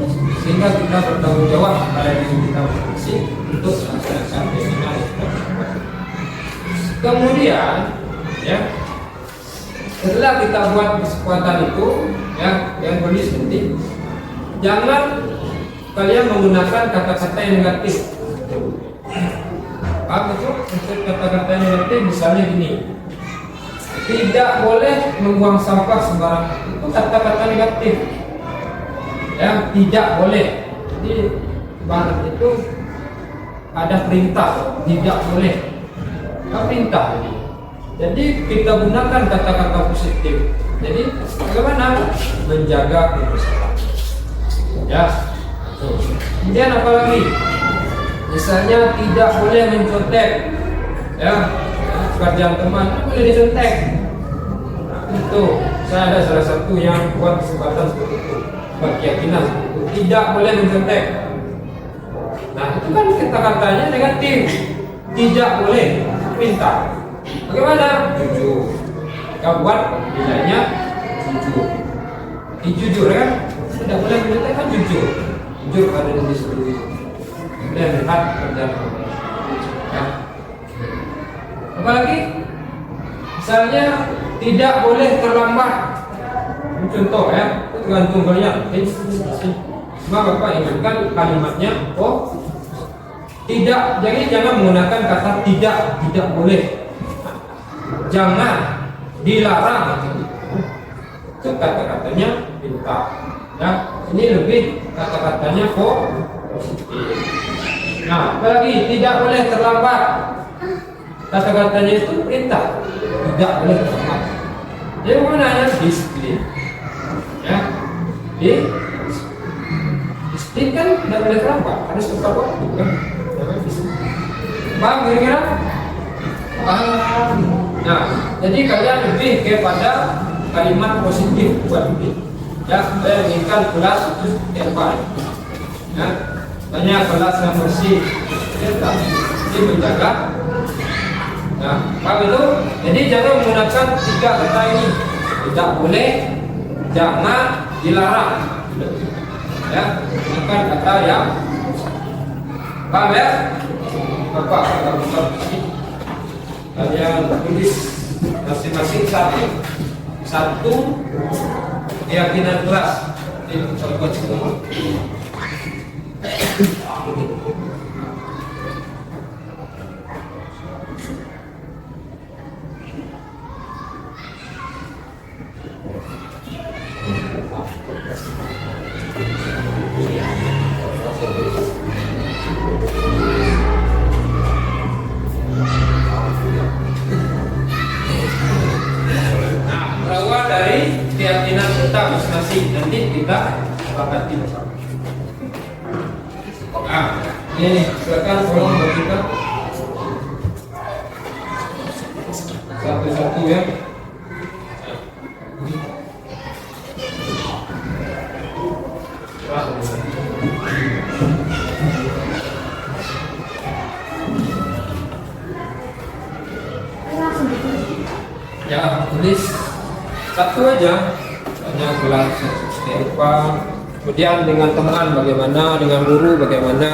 sehingga kita bertanggung jawab pada diri kita masing-masing untuk melaksanakan keyakinan kita. Kemudian, ya, setelah kita buat kesepakatan itu, ya, yang lebih penting, jangan kalian menggunakan kata-kata yang negatif. Apa itu? Kata-kata yang negatif misalnya gini, tidak boleh membuang sampah sembarangan. Itu kata-kata negatif. Ya, tidak boleh. Jadi barat itu ada perintah, tidak boleh. Perintah ini. Jadi kita gunakan kata-kata positif. Jadi bagaimana menjaga kebersihan? Ya. Kemudian apa lagi? Misalnya tidak boleh mencontek. Ya, pekerjaan teman boleh dicontek. Itu saya ada salah satu yang buat kesempatan seperti itu, buat keyakinan seperti itu. Tidak boleh mencontek. Nah itu kan kata-katanya negatif. Tidak boleh, perintah. Bagaimana? Jujur. Kau buat nilainya jujur. Jujur kan? Tidak boleh mencontek kan jujur. Jujur pada diri sendiri. Dan lihat kerjaan orang. Ya. Apalagi misalnya tidak boleh terlambat. Contoh ya, itu tergantung kalian. Cuma Bapak ingatkan kalimatnya. Oh, tidak. Jadi jangan menggunakan kata tidak boleh. Jangan, dilarang. Itu kata-katanya perintah. Ya, ini lebih kata-katanya positif. Nah, apalagi tidak boleh terlambat. Kata-katanya itu perintah, tidak boleh terlambat. Jadi mana ya? Disiplin. Ya, disiplin kan tidak boleh terlambat, harus tepat waktu kan? Paham kira-kira? Paham. Nah, jadi kalian lebih kepada kalimat positif buat ini. Ya, saya inginkan kelas itu terbaik. Ya, banyak kelas yang bersih, jadi menjaga. Nah, paham itu? Jadi jangan menggunakan tiga kata ini. Tidak boleh, jangan, dilarang. Ya, gunakan kata yang paham ya? Bapak kalau buka kalian tulis masing-masing satu keyakinan kelas. Ini coba semua. Berawal dari keyakinan kita masing-masing, nanti kita sepakati bersama. Ini silakan tolong kita satu-satu ya. Ya, tulis satu aja, hanya kelas apa. Kemudian dengan teman bagaimana, dengan guru bagaimana.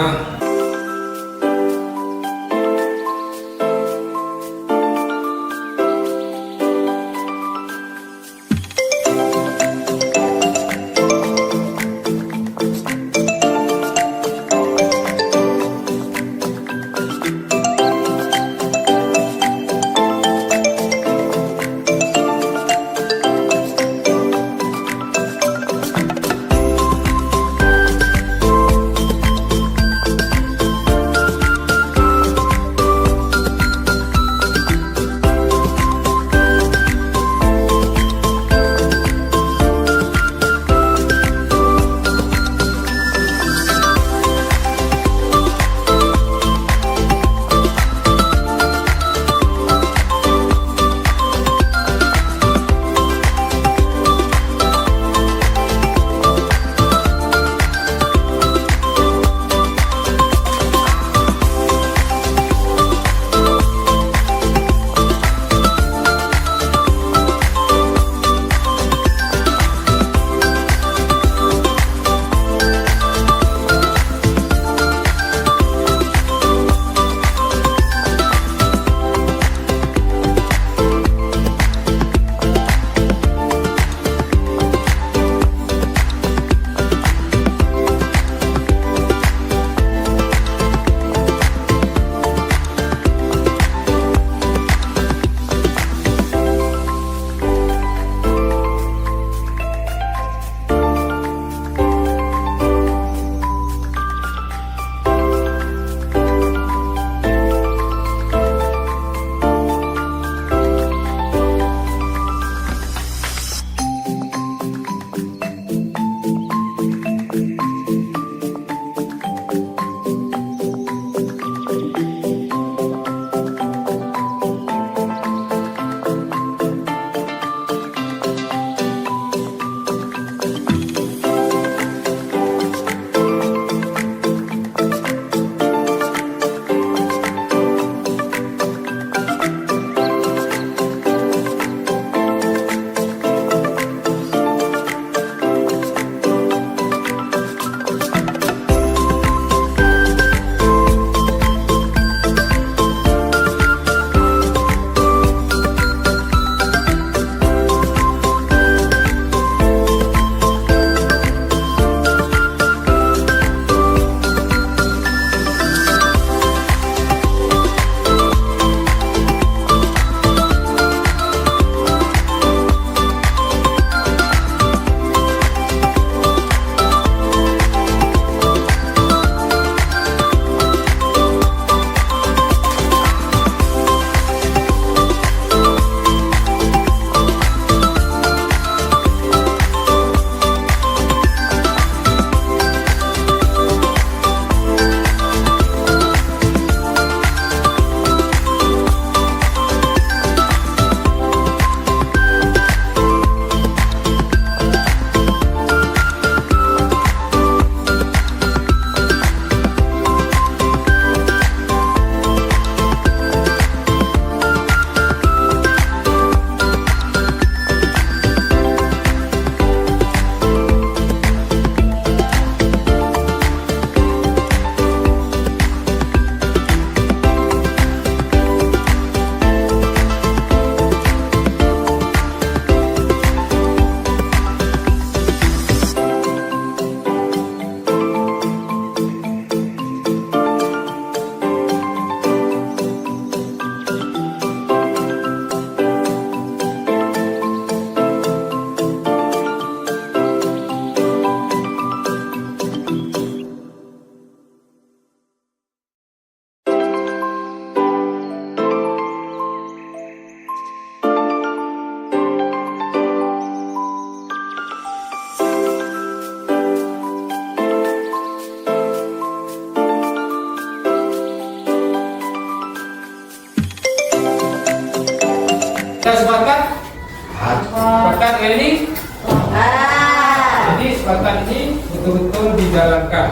Silakan.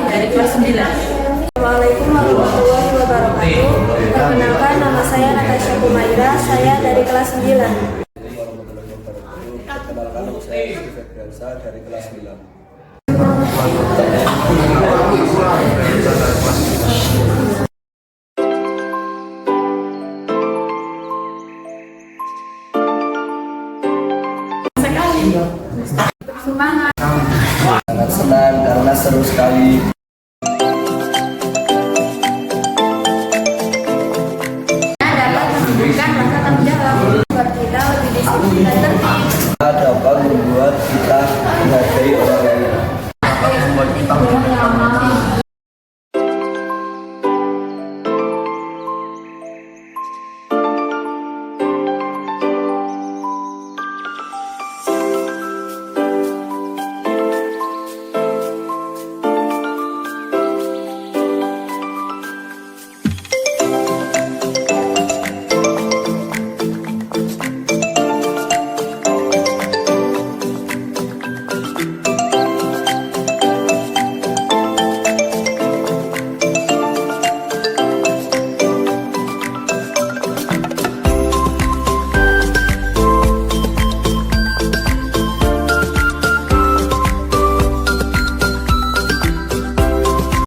Dari kelas 9. Assalamualaikum warahmatullahi wabarakatuh. Perkenalkan, nama saya Natasha Kumaira, saya dari kelas 9. Perkenalkan, nama saya Rizky Febriansa dari kelas 9.